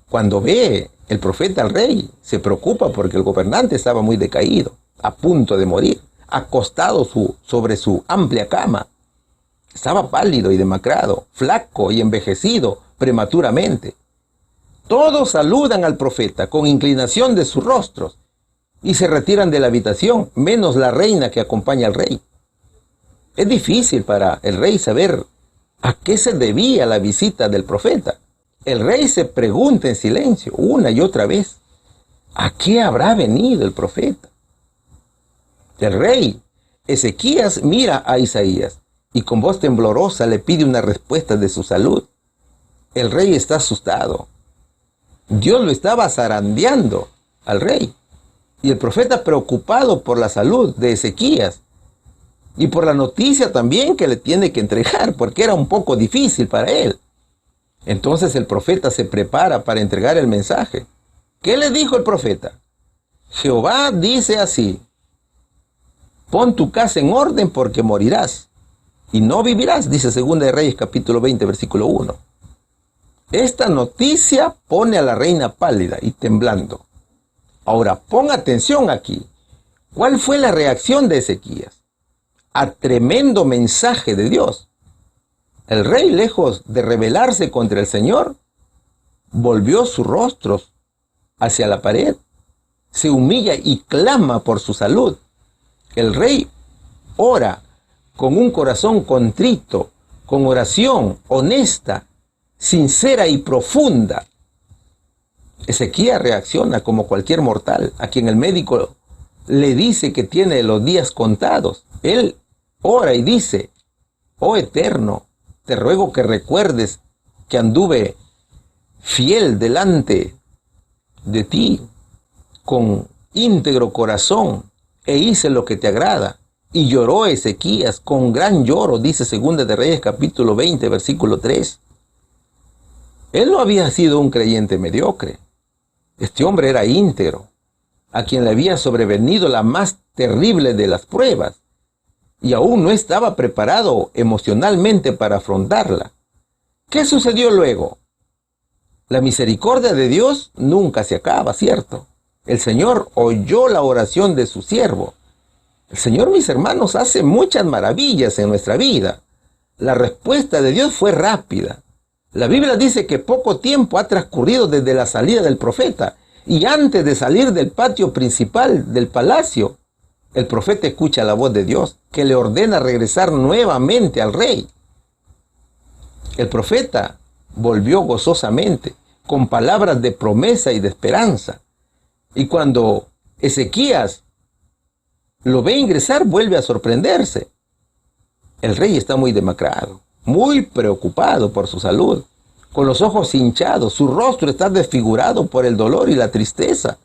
cuando ve el profeta al rey, se preocupa porque el gobernante estaba muy decaído, a punto de morir, acostado sobre su amplia cama. Estaba pálido y demacrado, flaco y envejecido prematuramente. Todos saludan al profeta con inclinación de sus rostros y se retiran de la habitación, menos la reina que acompaña al rey. Es difícil para el rey saber a qué se debía la visita del profeta. El rey se pregunta en silencio una y otra vez, ¿a qué habrá venido el profeta? El rey Ezequías mira a Isaías y con voz temblorosa le pide una respuesta de su salud. El rey está asustado. Dios lo estaba zarandeando al rey. Y el profeta, preocupado por la salud de Ezequías y por la noticia también que le tiene que entregar, porque era un poco difícil para él. Entonces el profeta se prepara para entregar el mensaje. ¿Qué le dijo el profeta? Jehová dice así: pon tu casa en orden porque morirás y no vivirás, dice 2 de Reyes capítulo 20, versículo 1. Esta noticia pone a la reina pálida y temblando. Ahora, pon atención aquí. ¿Cuál fue la reacción de Ezequías a tremendo mensaje de Dios? El rey, lejos de rebelarse contra el Señor, volvió sus rostros hacia la pared, se humilla y clama por su salud. El rey ora con un corazón contrito, con oración honesta, sincera y profunda. Ezequías reacciona como cualquier mortal a quien el médico le dice que tiene los días contados. Él ora y dice: oh Eterno, te ruego que recuerdes que anduve fiel delante de ti con íntegro corazón e hice lo que te agrada. Y lloró Ezequías con gran lloro, dice 2 de Reyes capítulo 20, versículo 3. Él no había sido un creyente mediocre. Este hombre era íntegro, a quien le había sobrevenido la más terrible de las pruebas, y aún no estaba preparado emocionalmente para afrontarla. ¿Qué sucedió luego? La misericordia de Dios nunca se acaba, ¿cierto? El Señor oyó la oración de su siervo. El Señor, mis hermanos, hace muchas maravillas en nuestra vida. La respuesta de Dios fue rápida. La Biblia dice que poco tiempo ha transcurrido desde la salida del profeta, y antes de salir del patio principal del palacio, el profeta escucha la voz de Dios, que le ordena regresar nuevamente al rey. El profeta volvió gozosamente, con palabras de promesa y de esperanza. Y cuando Ezequías lo ve ingresar, vuelve a sorprenderse. El rey está muy demacrado, muy preocupado por su salud, con los ojos hinchados, su rostro está desfigurado por el dolor y la tristeza.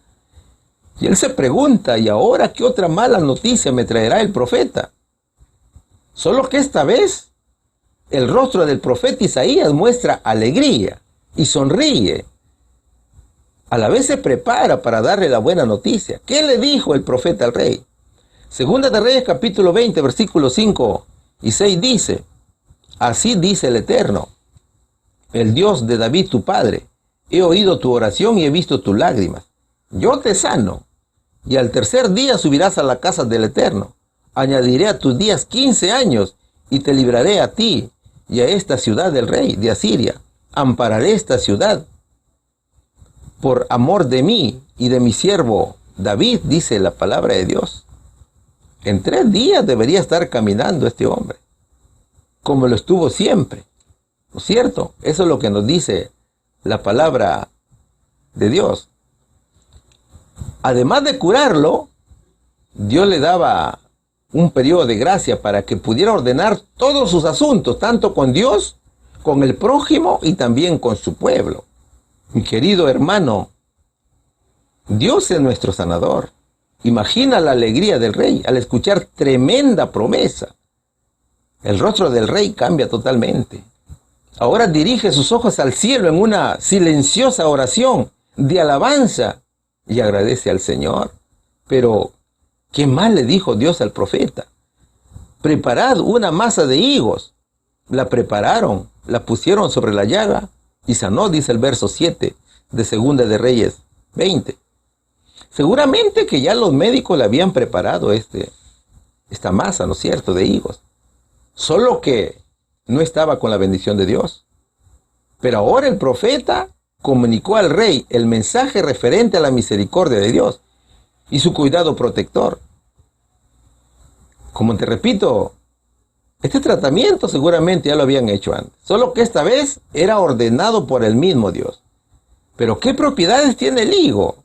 Y él se pregunta: ¿y ahora qué otra mala noticia me traerá el profeta? Solo que esta vez el rostro del profeta Isaías muestra alegría y sonríe. A la vez se prepara para darle la buena noticia. ¿Qué le dijo el profeta al rey? 2 de Reyes capítulo 20, versículos 5 y 6 dice: así dice el Eterno, el Dios de David tu padre: he oído tu oración y he visto tus lágrimas. Yo te sano, y al tercer día subirás a la casa del Eterno. Añadiré a tus días 15 años, y te libraré a ti y a esta ciudad del rey de Asiria. Ampararé esta ciudad por amor de mí y de mi siervo David, dice la palabra de Dios. En 3 días debería estar caminando este hombre, como lo estuvo siempre. ¿No es cierto? Eso es lo que nos dice la palabra de Dios. Además de curarlo, Dios le daba un periodo de gracia para que pudiera ordenar todos sus asuntos, tanto con Dios, con el prójimo y también con su pueblo. Mi querido hermano, Dios es nuestro sanador. Imagina la alegría del rey al escuchar tremenda promesa. El rostro del rey cambia totalmente. Ahora dirige sus ojos al cielo en una silenciosa oración de alabanza y agradece al Señor. Pero, ¿qué más le dijo Dios al profeta? Preparad una masa de higos. La prepararon, la pusieron sobre la llaga y sanó, dice el verso 7 de Segunda de Reyes 20. Seguramente que ya los médicos le habían preparado esta masa, ¿no es cierto?, de higos. Solo que no estaba con la bendición de Dios. Pero ahora el profeta comunicó al rey el mensaje referente a la misericordia de Dios y su cuidado protector. Como te repito, este tratamiento seguramente ya lo habían hecho antes, solo que esta vez era ordenado por el mismo Dios. Pero ¿qué propiedades tiene el higo?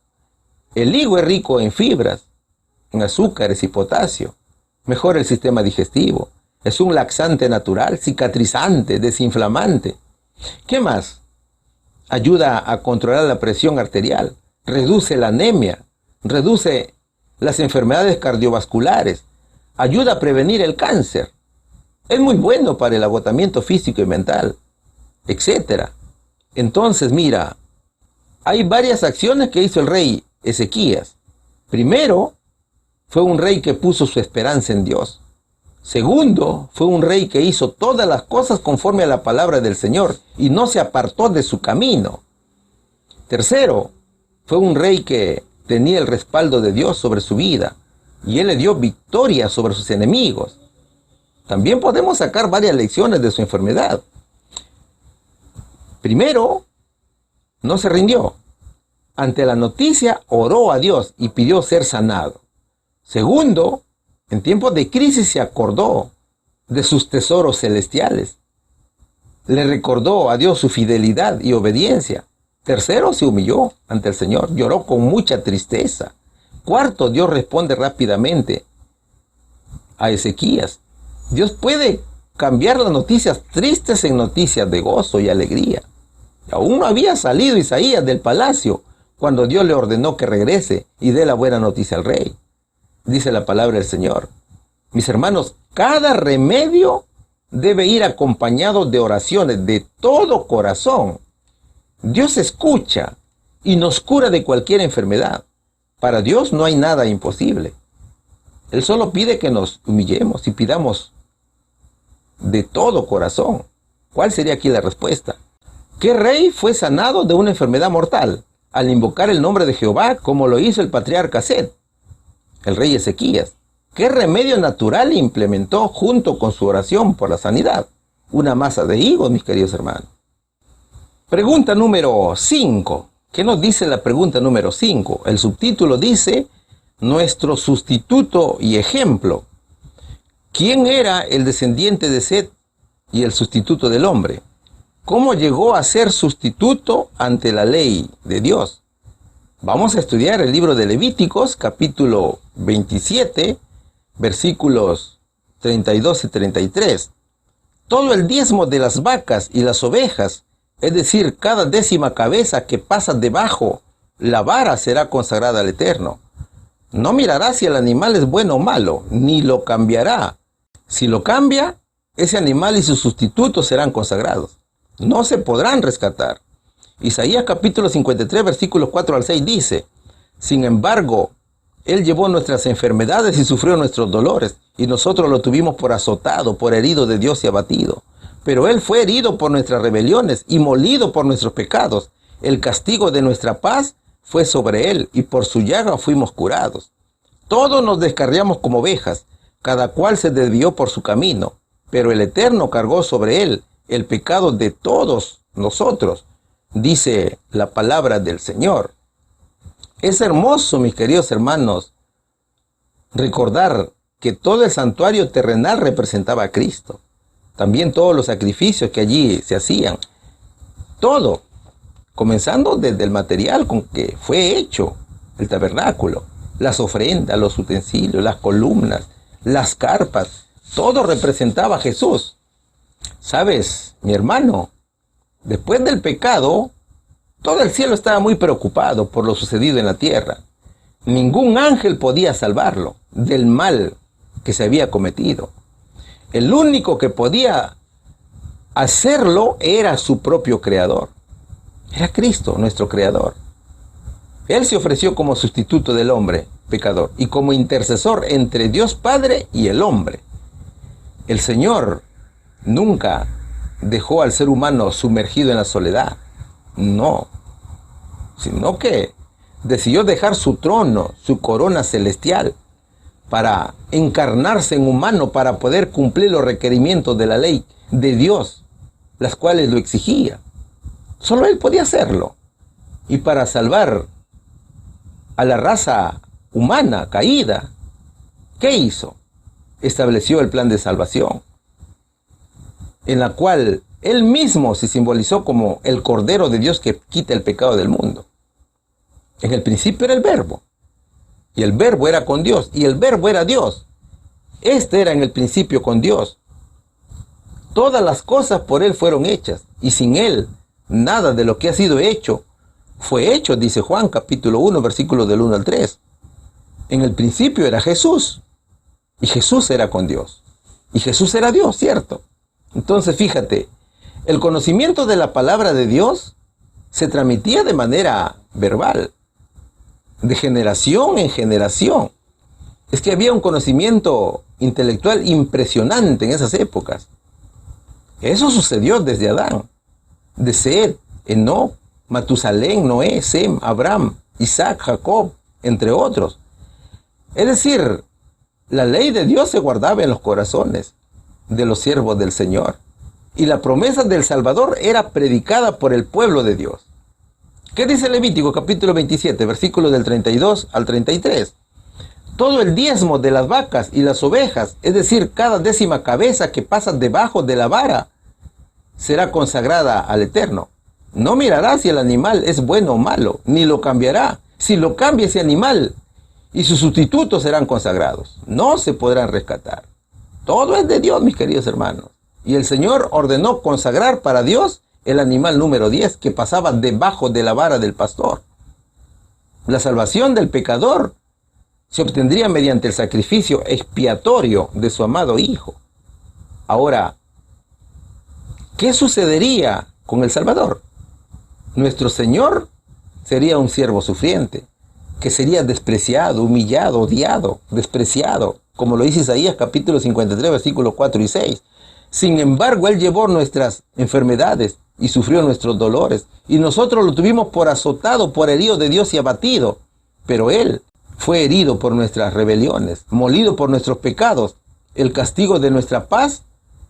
El higo es rico en fibras, en azúcares y potasio. Mejora el sistema digestivo. Es un laxante natural, cicatrizante, desinflamante. ¿Qué más? Ayuda a controlar la presión arterial, reduce la anemia, reduce las enfermedades cardiovasculares, ayuda a prevenir el cáncer. Es muy bueno para el agotamiento físico y mental, etc. Entonces, mira, hay varias acciones que hizo el rey Ezequías. Primero, fue un rey que puso su esperanza en Dios. Segundo, fue un rey que hizo todas las cosas conforme a la palabra del Señor y no se apartó de su camino. Tercero, fue un rey que tenía el respaldo de Dios sobre su vida y Él le dio victoria sobre sus enemigos. También podemos sacar varias lecciones de su enfermedad. Primero, no se rindió. Ante la noticia, oró a Dios y pidió ser sanado. Segundo, en tiempos de crisis se acordó de sus tesoros celestiales. Le recordó a Dios su fidelidad y obediencia. Tercero, se humilló ante el Señor, lloró con mucha tristeza. Cuarto, Dios responde rápidamente a Ezequías. Dios puede cambiar las noticias tristes en noticias de gozo y alegría. Aún no había salido Isaías del palacio cuando Dios le ordenó que regrese y dé la buena noticia al rey. Dice la palabra del Señor. Mis hermanos, cada remedio debe ir acompañado de oraciones de todo corazón. Dios escucha y nos cura de cualquier enfermedad. Para Dios no hay nada imposible. Él solo pide que nos humillemos y pidamos de todo corazón. ¿Cuál sería aquí la respuesta? ¿Qué rey fue sanado de una enfermedad mortal al invocar el nombre de Jehová como lo hizo el patriarca Set, el rey Ezequías? ¿Qué remedio natural implementó junto con su oración por la sanidad? Una masa de higos, mis queridos hermanos. Pregunta número 5. ¿Qué nos dice la pregunta número 5? El subtítulo dice, nuestro sustituto y ejemplo. ¿Quién era el descendiente de Set y el sustituto del hombre? ¿Cómo llegó a ser sustituto ante la ley de Dios? Vamos a estudiar el libro de Levíticos, capítulo 27, versículos 32 y 33. Todo el diezmo de las vacas y las ovejas, es decir, cada 10ª cabeza que pasa debajo la vara será consagrada al Eterno. No mirará si el animal es bueno o malo, ni lo cambiará. Si lo cambia, ese animal y sus sustitutos serán consagrados. No se podrán rescatar. Isaías capítulo 53, versículos 4 al 6 dice, sin embargo, Él llevó nuestras enfermedades y sufrió nuestros dolores, y nosotros lo tuvimos por azotado, por herido de Dios y abatido. Pero Él fue herido por nuestras rebeliones y molido por nuestros pecados. El castigo de nuestra paz fue sobre Él, y por su llaga fuimos curados. Todos nos descarriamos como ovejas, cada cual se desvió por su camino, pero el Eterno cargó sobre Él el pecado de todos nosotros. dice la palabra del Señor. Es hermoso, mis queridos hermanos, recordar que todo el santuario terrenal representaba a Cristo. También todos los sacrificios que allí se hacían. Todo, comenzando desde el material con que fue hecho el tabernáculo, las ofrendas, los utensilios, las columnas, las carpas, todo representaba a Jesús. ¿Sabes, mi hermano? Después del pecado, todo el cielo estaba muy preocupado por lo sucedido en la tierra. Ningún ángel podía salvarlo del mal que se había cometido. El único que podía hacerlo era su propio Creador. Era Cristo, nuestro Creador. Él se ofreció como sustituto del hombre pecador y como intercesor entre Dios Padre y el hombre. El Señor nunca dejó al ser humano sumergido en la soledad. No, sino que decidió dejar su trono, su corona celestial, para encarnarse en humano, para poder cumplir los requerimientos de la ley de Dios, las cuales lo exigía. Solo Él podía hacerlo. Y para salvar a la raza humana caída, ¿qué hizo? Estableció el plan de salvación, en la cual Él mismo se simbolizó como el Cordero de Dios que quita el pecado del mundo. En el principio era el Verbo, y el Verbo era con Dios, y el Verbo era Dios. Este era en el principio con Dios. Todas las cosas por Él fueron hechas, y sin Él, nada de lo que ha sido hecho fue hecho, dice Juan capítulo 1, versículos del 1 al 3. En el principio era Jesús, y Jesús era con Dios, y Jesús era Dios, ¿cierto? Entonces fíjate, el conocimiento de la palabra de Dios se transmitía de manera verbal, de generación en generación. Es que había un conocimiento intelectual impresionante en esas épocas. Eso sucedió desde Adán, de Set, Enoc, Matusalén, Noé, Sem, Abraham, Isaac, Jacob, entre otros. Es decir, la ley de Dios se guardaba en los corazones de los siervos del Señor. Y la promesa del Salvador era predicada por el pueblo de Dios. ¿Qué dice Levítico capítulo 27, versículos del 32 al 33? Todo el diezmo de las vacas y las ovejas, es decir, cada décima cabeza que pasa debajo de la vara, será consagrada al Eterno. No mirará si el animal es bueno o malo, ni lo cambiará. Si lo cambia ese animal, y sus sustitutos serán consagrados, no se podrán rescatar. Todo es de Dios, mis queridos hermanos. Y el Señor ordenó consagrar para Dios el animal número 10 que pasaba debajo de la vara del pastor. La salvación del pecador se obtendría mediante el sacrificio expiatorio de su amado Hijo. Ahora, ¿qué sucedería con el Salvador? Nuestro Señor sería un siervo sufriente, que sería despreciado, humillado, odiado, despreciado, como lo dice Isaías capítulo 53, versículos 4 y 6. Sin embargo, Él llevó nuestras enfermedades y sufrió nuestros dolores, y nosotros lo tuvimos por azotado, por herido de Dios y abatido. Pero Él fue herido por nuestras rebeliones, molido por nuestros pecados. El castigo de nuestra paz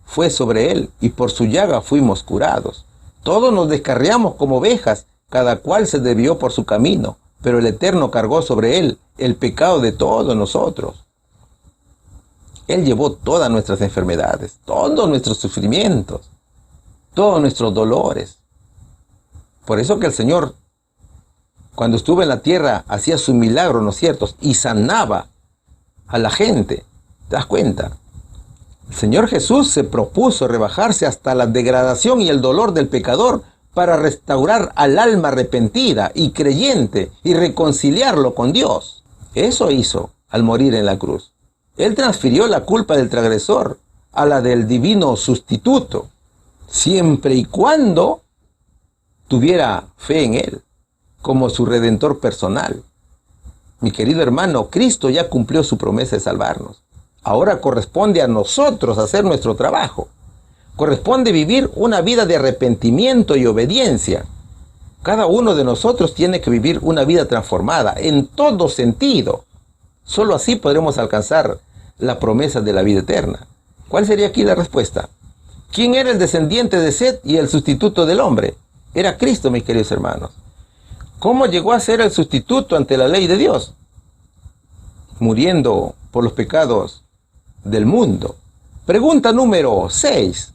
fue sobre Él, y por su llaga fuimos curados. Todos nos descarriamos como ovejas, cada cual se desvió por su camino, pero el Eterno cargó sobre Él el pecado de todos nosotros. Él llevó todas nuestras enfermedades, todos nuestros sufrimientos, todos nuestros dolores. Por eso que el Señor, cuando estuvo en la tierra, hacía sus milagros, ¿no es cierto? Y sanaba a la gente. ¿Te das cuenta? El Señor Jesús se propuso rebajarse hasta la degradación y el dolor del pecador para restaurar al alma arrepentida y creyente y reconciliarlo con Dios. Eso hizo al morir en la cruz. Él transfirió la culpa del transgresor a la del divino sustituto, siempre y cuando tuviera fe en Él, como su redentor personal. Mi querido hermano, Cristo ya cumplió su promesa de salvarnos. Ahora corresponde a nosotros hacer nuestro trabajo. Corresponde vivir una vida de arrepentimiento y obediencia. Cada uno de nosotros tiene que vivir una vida transformada en todo sentido. Solo así podremos alcanzar la promesa de la vida eterna. ¿Cuál sería aquí la respuesta? ¿Quién era el descendiente de Set y el sustituto del hombre? era Cristo, mis queridos hermanos. ¿Cómo llegó a ser el sustituto ante la ley de Dios? Muriendo por los pecados del mundo. Pregunta número 6.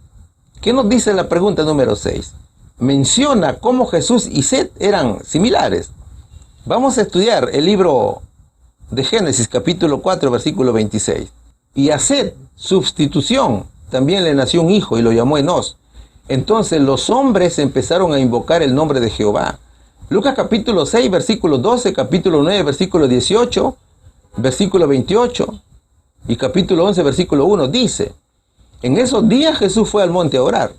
¿Qué nos dice la pregunta número 6? Menciona cómo Jesús y Set eran similares. Vamos a estudiar el libro de Génesis, capítulo 4, versículo 26. Y a Set, sustitución, también le nació un hijo y lo llamó Enos. Entonces los hombres empezaron a invocar el nombre de Jehová. Lucas capítulo 6, versículo 12, capítulo 9, versículo 18, versículo 28 y capítulo 11, versículo 1 dice: en esos días Jesús fue al monte a orar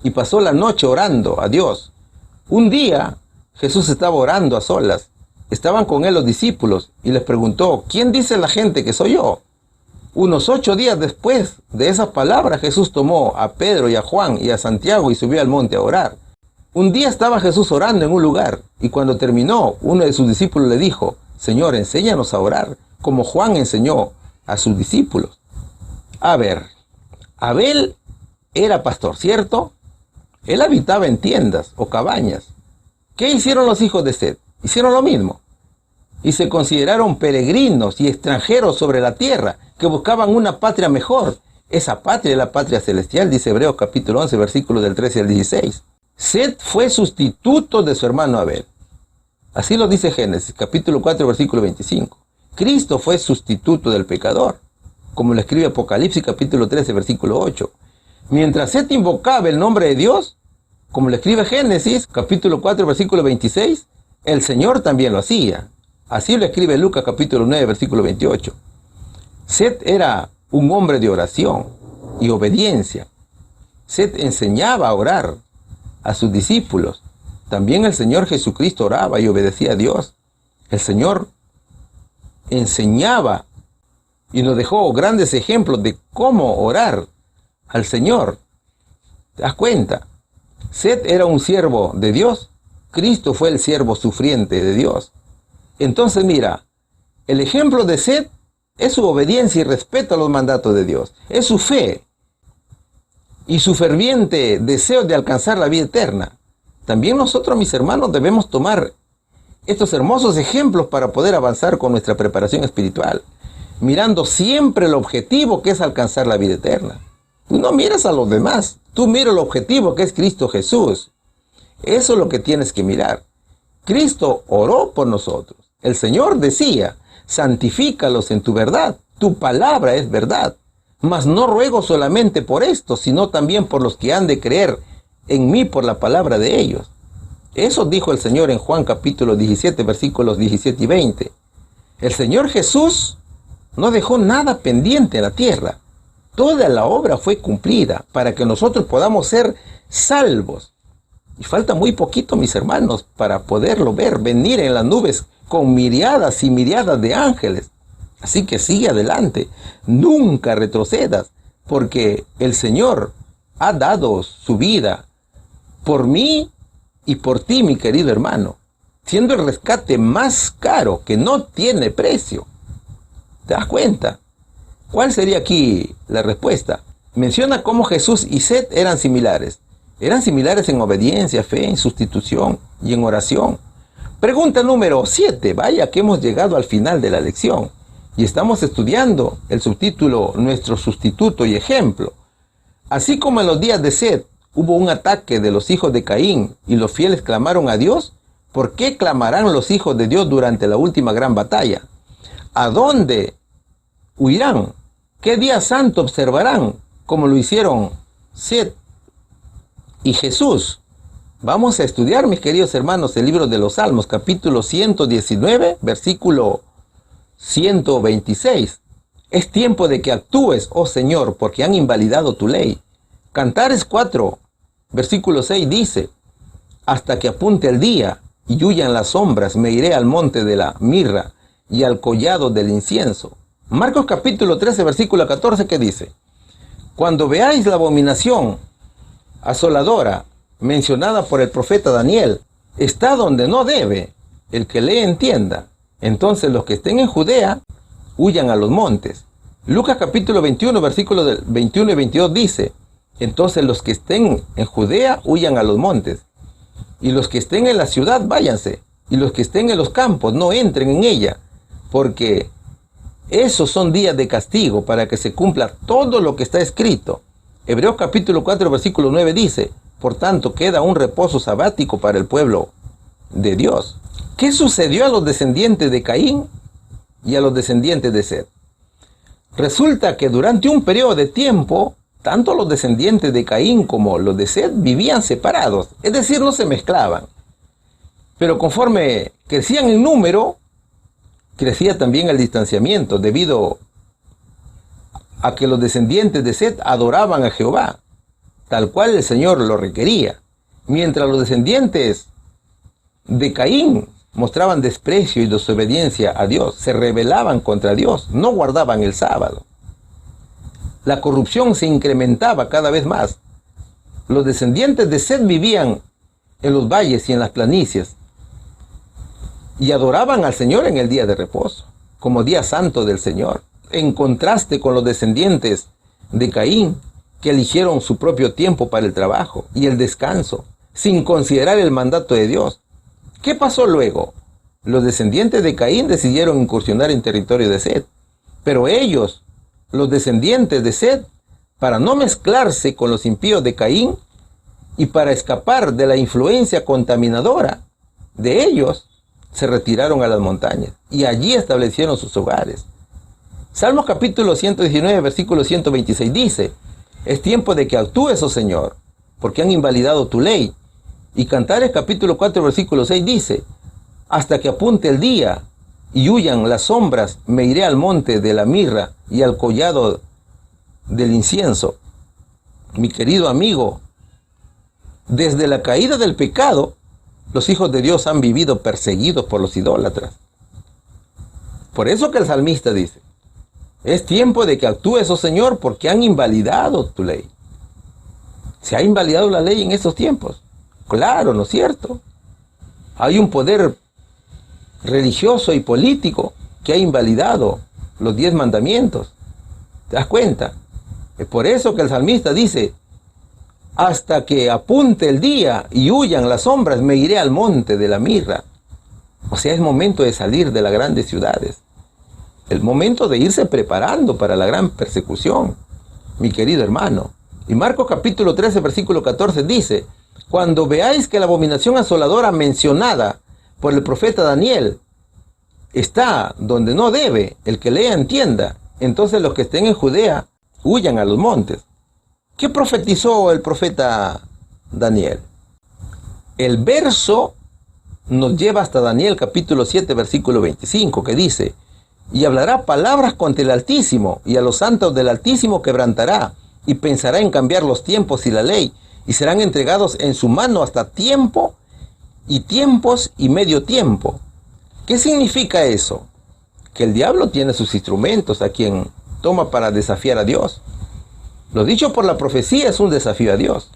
y pasó la noche orando a Dios. Un día Jesús estaba orando a solas. Estaban con él los discípulos y les preguntó: ¿quién dice la gente que soy yo? Unos 8 días después de esas palabras, Jesús tomó a Pedro y a Juan y a Santiago y subió al monte a orar. Un día estaba Jesús orando en un lugar y cuando terminó, uno de sus discípulos le dijo: Señor, enséñanos a orar, como Juan enseñó a sus discípulos. A ver, Abel era pastor, ¿cierto? Él habitaba en tiendas o cabañas. ¿Qué hicieron los hijos de Set? Hicieron lo mismo. Y se consideraron peregrinos y extranjeros sobre la tierra, que buscaban una patria mejor. Esa patria es la patria celestial, dice Hebreos capítulo 11, versículos del 13 al 16. Set fue sustituto de su hermano Abel. Así lo dice Génesis, capítulo 4, versículo 25. Cristo fue sustituto del pecador, como lo escribe Apocalipsis, capítulo 13, versículo 8. Mientras Set invocaba el nombre de Dios, como lo escribe Génesis, capítulo 4, versículo 26, el Señor también lo hacía. Así lo escribe Lucas, capítulo 9, versículo 28. Set era un hombre de oración y obediencia. Set enseñaba a orar a sus discípulos. También el Señor Jesucristo oraba y obedecía a Dios. El Señor enseñaba y nos dejó grandes ejemplos de cómo orar al Señor. ¿Te das cuenta? Set era un siervo de Dios. Cristo fue el siervo sufriente de Dios. Entonces mira, el ejemplo de Set es su obediencia y respeto a los mandatos de Dios. Es su fe y su ferviente deseo de alcanzar la vida eterna. También nosotros, mis hermanos, debemos tomar estos hermosos ejemplos para poder avanzar con nuestra preparación espiritual, mirando siempre el objetivo que es alcanzar la vida eterna. Tú no miras a los demás, tú mira el objetivo que es Cristo Jesús. Eso es lo que tienes que mirar. Cristo oró por nosotros. El Señor decía: santifícalos en tu verdad, tu palabra es verdad. Mas no ruego solamente por esto, sino también por los que han de creer en mí por la palabra de ellos. Eso dijo el Señor en Juan capítulo 17, versículos 17 y 20. El Señor Jesús no dejó nada pendiente en la tierra. Toda la obra fue cumplida para que nosotros podamos ser salvos. Y falta muy poquito, mis hermanos, para poderlo ver venir en las nubes con miriadas y miriadas de ángeles. Así que sigue adelante, nunca retrocedas, porque el Señor ha dado su vida por mí y por ti, mi querido hermano, siendo el rescate más caro que no tiene precio. ¿Te das cuenta? ¿Cuál sería aquí la respuesta? Menciona cómo Jesús y Set eran similares. Eran similares en obediencia, fe, en sustitución y en oración. Pregunta número 7. Vaya que hemos llegado al final de la lección. Y estamos estudiando el subtítulo Nuestro sustituto y ejemplo. Así como en los días de Set hubo un ataque de los hijos de Caín y los fieles clamaron a Dios, ¿por qué clamarán los hijos de Dios durante la última gran batalla? ¿A dónde huirán? ¿Qué día santo observarán? Como lo hicieron Set y Jesús. Vamos a estudiar, mis queridos hermanos, el libro de los Salmos, capítulo 119, versículo 126. Es tiempo de que actúes, oh Señor, porque han invalidado tu ley. Cantares 4, versículo 6 dice: hasta que apunte el día y huyan las sombras, me iré al monte de la mirra y al collado del incienso. Marcos capítulo 13, versículo 14, que dice: cuando veáis la abominación asoladora mencionada por el profeta Daniel, está donde no debe, el que lee entienda. Entonces los que estén en Judea, huyan a los montes. Lucas capítulo 21, versículos 21 y 22 dice: entonces los que estén en Judea, huyan a los montes. y los que estén en la ciudad, váyanse, y los que estén en los campos, no entren en ella, porque esos son días de castigo para que se cumpla todo lo que está escrito. Hebreos capítulo 4, versículo 9 dice, por tanto, queda un reposo sabático para el pueblo de Dios. ¿Qué sucedió a los descendientes de Caín y a los descendientes de Set? Resulta que durante un periodo de tiempo, tanto los descendientes de Caín como los de Set vivían separados, es decir, no se mezclaban. Pero conforme crecían en número, crecía también el distanciamiento, debido a que los descendientes de Set adoraban a Jehová, tal cual el Señor lo requería, mientras los descendientes de Caín mostraban desprecio y desobediencia a Dios, se rebelaban contra Dios, no guardaban el sábado. La corrupción se incrementaba cada vez más. Los descendientes de Set vivían en los valles y en las planicies y adoraban al Señor en el día de reposo, como día santo del Señor, en contraste con los descendientes de Caín, que eligieron su propio tiempo para el trabajo y el descanso, sin considerar el mandato de Dios. ¿Qué pasó luego? Los descendientes de Caín decidieron incursionar en territorio de Set, pero ellos, los descendientes de Set, para no mezclarse con los impíos de Caín y para escapar de la influencia contaminadora de ellos, se retiraron a las montañas y allí establecieron sus hogares. Salmos capítulo 119, versículo 126 dice, es tiempo de que actúes, oh Señor, porque han invalidado tu ley. Y Cantares capítulo 4, versículo 6 dice, hasta que apunte el día y huyan las sombras, me iré al monte de la mirra y al collado del incienso. Mi querido amigo, desde la caída del pecado, los hijos de Dios han vivido perseguidos por los idólatras. Por eso que el salmista dice, es tiempo de que actúes, oh Señor, porque han invalidado tu ley. ¿Se ha invalidado la ley en estos tiempos? Claro, ¿no es cierto? Hay un poder religioso y político que ha invalidado los 10 mandamientos. ¿Te das cuenta? Es por eso que el salmista dice, hasta que apunte el día y huyan las sombras, me iré al monte de la mirra. O sea, es momento de salir de las grandes ciudades. El momento de irse preparando para la gran persecución, mi querido hermano. Y Marcos capítulo 13, versículo 14 dice, cuando veáis que la abominación asoladora mencionada por el profeta Daniel está donde no debe, el que lea entienda, entonces los que estén en Judea huyan a los montes. ¿Qué profetizó el profeta Daniel? El verso nos lleva hasta Daniel capítulo 7, versículo 25, que dice, y hablará palabras contra el Altísimo, y a los santos del Altísimo quebrantará, y pensará en cambiar los tiempos y la ley, y serán entregados en su mano hasta tiempo, y tiempos y medio tiempo. ¿Qué significa eso? Que el diablo tiene sus instrumentos a quien toma para desafiar a Dios. Lo dicho por la profecía es un desafío a Dios.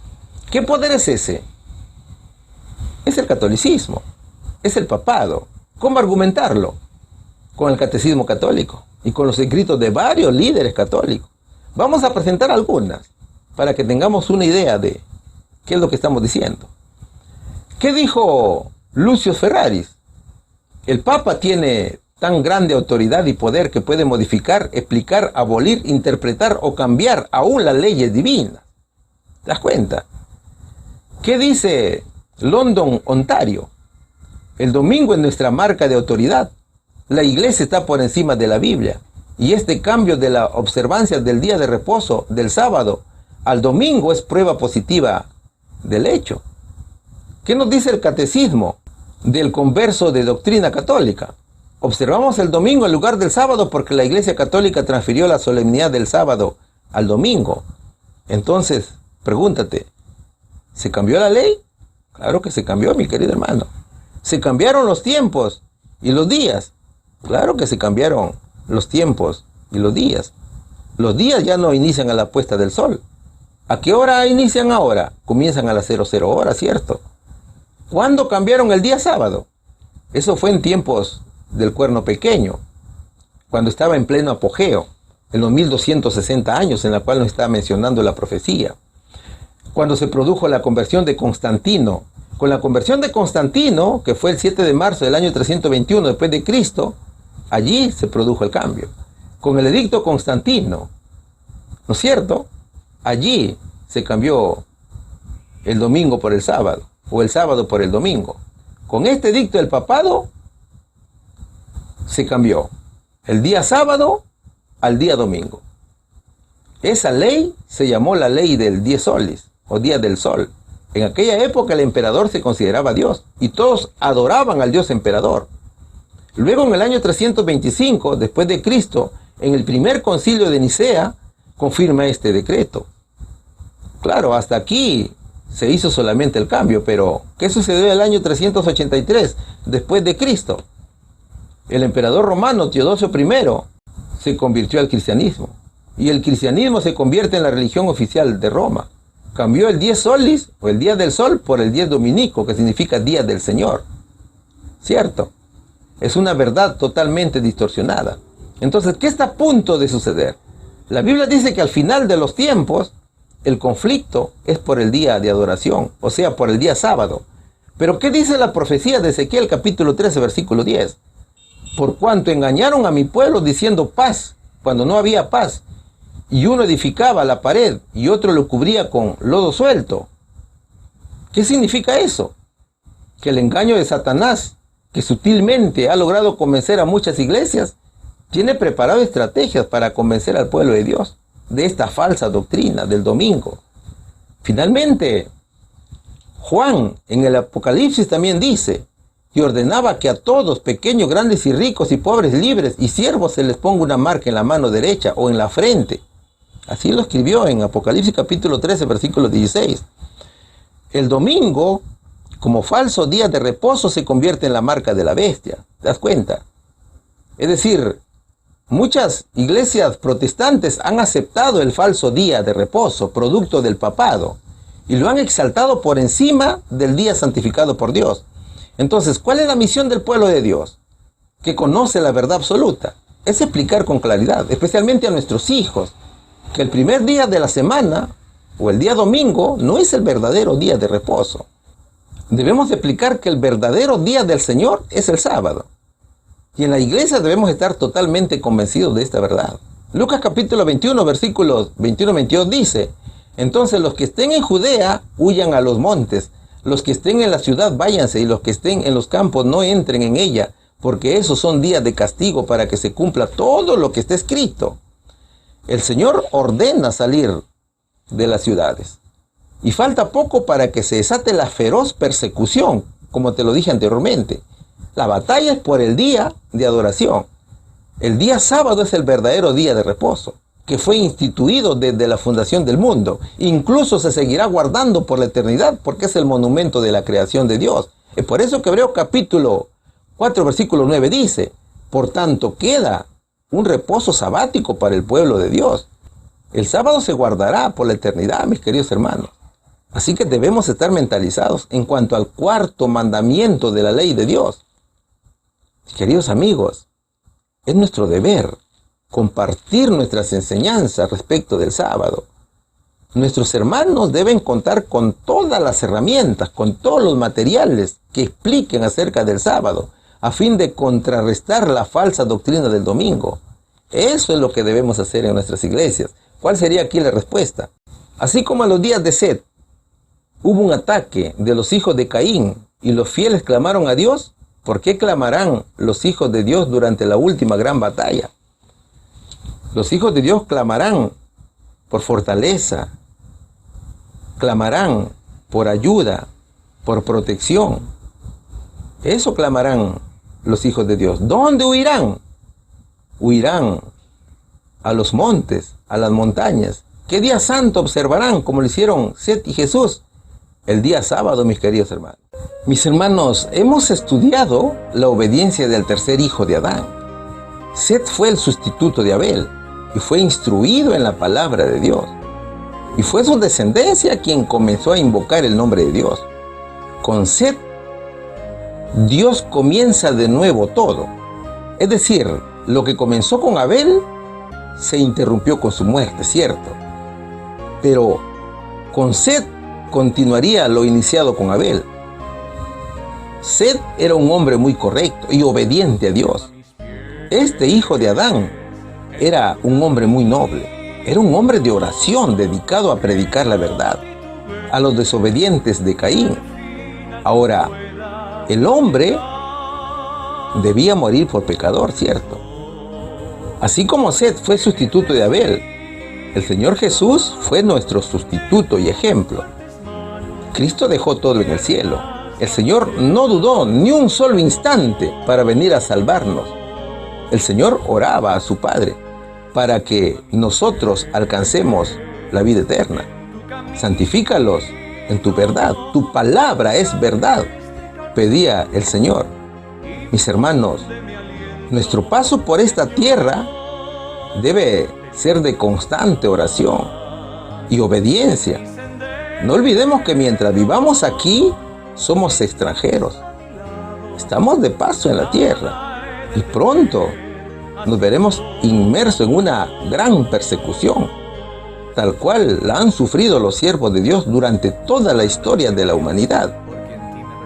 ¿Qué poder es ese? Es el catolicismo, es el papado. ¿Cómo argumentarlo? Con el catecismo católico y con los escritos de varios líderes católicos. Vamos a presentar algunas para que tengamos una idea de qué es lo que estamos diciendo. ¿Qué dijo Lucio Ferraris? El Papa tiene tan grande autoridad y poder que puede modificar, explicar, abolir, interpretar o cambiar aún las leyes divinas. ¿Te das cuenta? ¿Qué dice London, Ontario? El domingo es nuestra marca de autoridad. La iglesia está por encima de la Biblia. Y este cambio de la observancia del día de reposo, del sábado, al domingo es prueba positiva del hecho. ¿Qué nos dice el catecismo del converso de doctrina católica? Observamos el domingo en lugar del sábado porque la Iglesia Católica transfirió la solemnidad del sábado al domingo. Entonces, pregúntate, ¿se cambió la ley? Claro que se cambió, mi querido hermano. ¿Se cambiaron los tiempos y los días? Claro que se cambiaron los tiempos y los días. Los días ya no inician a la puesta del sol. ¿A qué hora inician ahora? Comienzan a las 00 horas, ¿cierto? ¿Cuándo cambiaron el día sábado? Eso fue en tiempos del Cuerno Pequeño, cuando estaba en pleno apogeo, en los 1260 años en la cual nos está mencionando la profecía. Cuando se produjo la conversión de Constantino Con la conversión de Constantino, que fue el 7 de marzo del año 321 después de Cristo, allí se produjo el cambio. Con el edicto Constantino, ¿no es cierto? Allí se cambió el domingo por el sábado, o el sábado por el domingo. Con este edicto del papado, se cambió el día sábado al día domingo. Esa ley se llamó la ley del 10 solis, o día del sol. En aquella época el emperador se consideraba Dios, y todos adoraban al Dios emperador. Luego, en el año 325, después de Cristo, en el primer concilio de Nicea, confirma este decreto. Claro, hasta aquí se hizo solamente el cambio, pero ¿qué sucedió en el año 383, después de Cristo? El emperador romano Teodosio I se convirtió al cristianismo, y el cristianismo se convierte en la religión oficial de Roma. Cambió el 10 solis, o el día del sol, por el 10 dominico, que significa día del Señor. ¿Cierto? Es una verdad totalmente distorsionada. Entonces, ¿qué está a punto de suceder? La Biblia dice que al final de los tiempos, el conflicto es por el día de adoración, o sea, por el día sábado. Pero ¿qué dice la profecía de Ezequiel capítulo 13, versículo 10? Por cuanto engañaron a mi pueblo diciendo paz, cuando no había paz, y uno edificaba la pared y otro lo cubría con lodo suelto. ¿Qué significa eso? Que el engaño de Satanás, que sutilmente ha logrado convencer a muchas iglesias, tiene preparado estrategias para convencer al pueblo de Dios de esta falsa doctrina del domingo. Finalmente, Juan en el Apocalipsis también dice, y ordenaba que a todos, pequeños, grandes y ricos y pobres, libres y siervos, se les ponga una marca en la mano derecha o en la frente. Así lo escribió en Apocalipsis capítulo 13, versículo 16. El domingo, como falso día de reposo, se convierte en la marca de la bestia. ¿Te das cuenta? Es decir, muchas iglesias protestantes han aceptado el falso día de reposo, producto del papado, y lo han exaltado por encima del día santificado por Dios. Entonces, ¿cuál es la misión del pueblo de Dios? Que conoce la verdad absoluta. Es explicar con claridad, especialmente a nuestros hijos, que el primer día de la semana, o el día domingo, no es el verdadero día de reposo. Debemos explicar que el verdadero día del Señor es el sábado. Y en la iglesia debemos estar totalmente convencidos de esta verdad. Lucas capítulo 21, versículos 21-22 dice, entonces los que estén en Judea, huyan a los montes. Los que estén en la ciudad, váyanse, y los que estén en los campos, no entren en ella, porque esos son días de castigo para que se cumpla todo lo que está escrito. El Señor ordena salir de las ciudades. Y falta poco para que se desate la feroz persecución, como te lo dije anteriormente. La batalla es por el día de adoración. El día sábado es el verdadero día de reposo, que fue instituido desde la fundación del mundo. Incluso se seguirá guardando por la eternidad, porque es el monumento de la creación de Dios. Es por eso que Hebreos capítulo 4, versículo 9 dice, por tanto queda un reposo sabático para el pueblo de Dios. El sábado se guardará por la eternidad, mis queridos hermanos. Así que debemos estar mentalizados en cuanto al cuarto mandamiento de la ley de Dios. Queridos amigos, es nuestro deber compartir nuestras enseñanzas respecto del sábado. Nuestros hermanos deben contar con todas las herramientas, con todos los materiales que expliquen acerca del sábado, a fin de contrarrestar la falsa doctrina del domingo. Eso es lo que debemos hacer en nuestras iglesias. ¿Cuál sería aquí la respuesta? Así como en los días de Set hubo un ataque de los hijos de Caín y los fieles clamaron a Dios, ¿por qué clamarán los hijos de Dios durante la última gran batalla? Los hijos de Dios clamarán por fortaleza, clamarán por ayuda, por protección. Eso clamarán los hijos de Dios. ¿Dónde huirán? Huirán a los montes, a las montañas. ¿Qué día santo observarán como lo hicieron Set y Jesús? El día sábado, mis queridos hermanos. Mis hermanos, hemos estudiado la obediencia del tercer hijo de Adán. Set fue el sustituto de Abel y fue instruido en la palabra de Dios. Y fue su descendencia quien comenzó a invocar el nombre de Dios. Con Set, Dios comienza de nuevo todo. Es decir, lo que comenzó con Abel se interrumpió con su muerte, ¿cierto? Pero con Set continuaría lo iniciado con Abel. Set era un hombre muy correcto y obediente a Dios. Este hijo de Adán era un hombre muy noble. Era un hombre de oración dedicado a predicar la verdad a los desobedientes de Caín. Ahora, el hombre debía morir por pecador, ¿cierto? Así como Set fue sustituto de Abel, el Señor Jesús fue nuestro sustituto y ejemplo. Cristo dejó todo en el cielo. El Señor no dudó ni un solo instante para venir a salvarnos. El Señor oraba a su Padre para que nosotros alcancemos la vida eterna. Santifícalos en tu verdad. Tu palabra es verdad, pedía el Señor. Mis hermanos, nuestro paso por esta tierra debe ser de constante oración y obediencia. No olvidemos que mientras vivamos aquí, somos extranjeros. Estamos de paso en la tierra y pronto nos veremos inmersos en una gran persecución, tal cual la han sufrido los siervos de Dios durante toda la historia de la humanidad.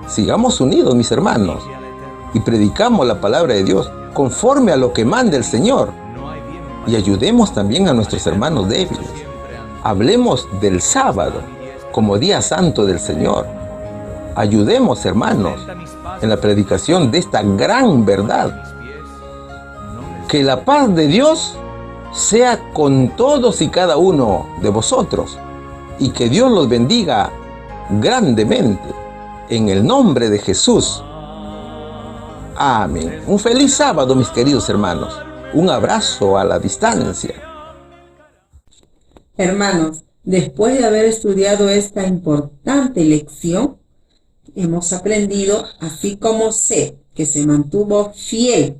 Sigamos unidos, mis hermanos, y predicamos la palabra de Dios conforme a lo que manda el Señor. Y ayudemos también a nuestros hermanos débiles. Hablemos del sábado como día santo del Señor. Ayudemos, hermanos, en la predicación de esta gran verdad. Que la paz de Dios sea con todos y cada uno de vosotros, y que Dios los bendiga grandemente, en el nombre de Jesús. Amén. Un feliz sábado, mis queridos hermanos. Un abrazo a la distancia. Hermanos, después de haber estudiado esta importante lección, hemos aprendido, así como Set, que se mantuvo fiel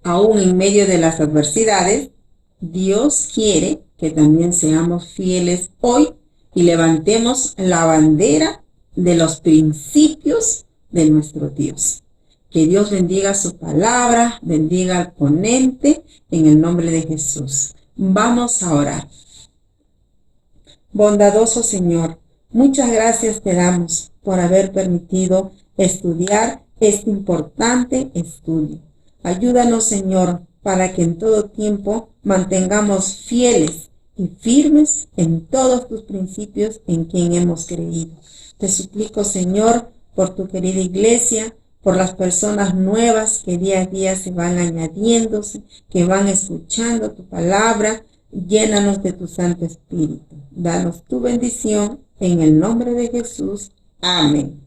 aún en medio de las adversidades, Dios quiere que también seamos fieles hoy y levantemos la bandera de los principios de nuestro Dios. Que Dios bendiga su palabra, bendiga al ponente, en el nombre de Jesús. Vamos a orar. Bondadoso Señor, muchas gracias te damos por haber permitido estudiar este importante estudio. Ayúdanos, Señor, para que en todo tiempo mantengamos fieles y firmes en todos tus principios en quien hemos creído. Te suplico, Señor, por tu querida iglesia, por las personas nuevas que día a día se van añadiéndose, que van escuchando tu palabra. Llénanos de tu Santo Espíritu. Danos tu bendición en el nombre de Jesús. Amén.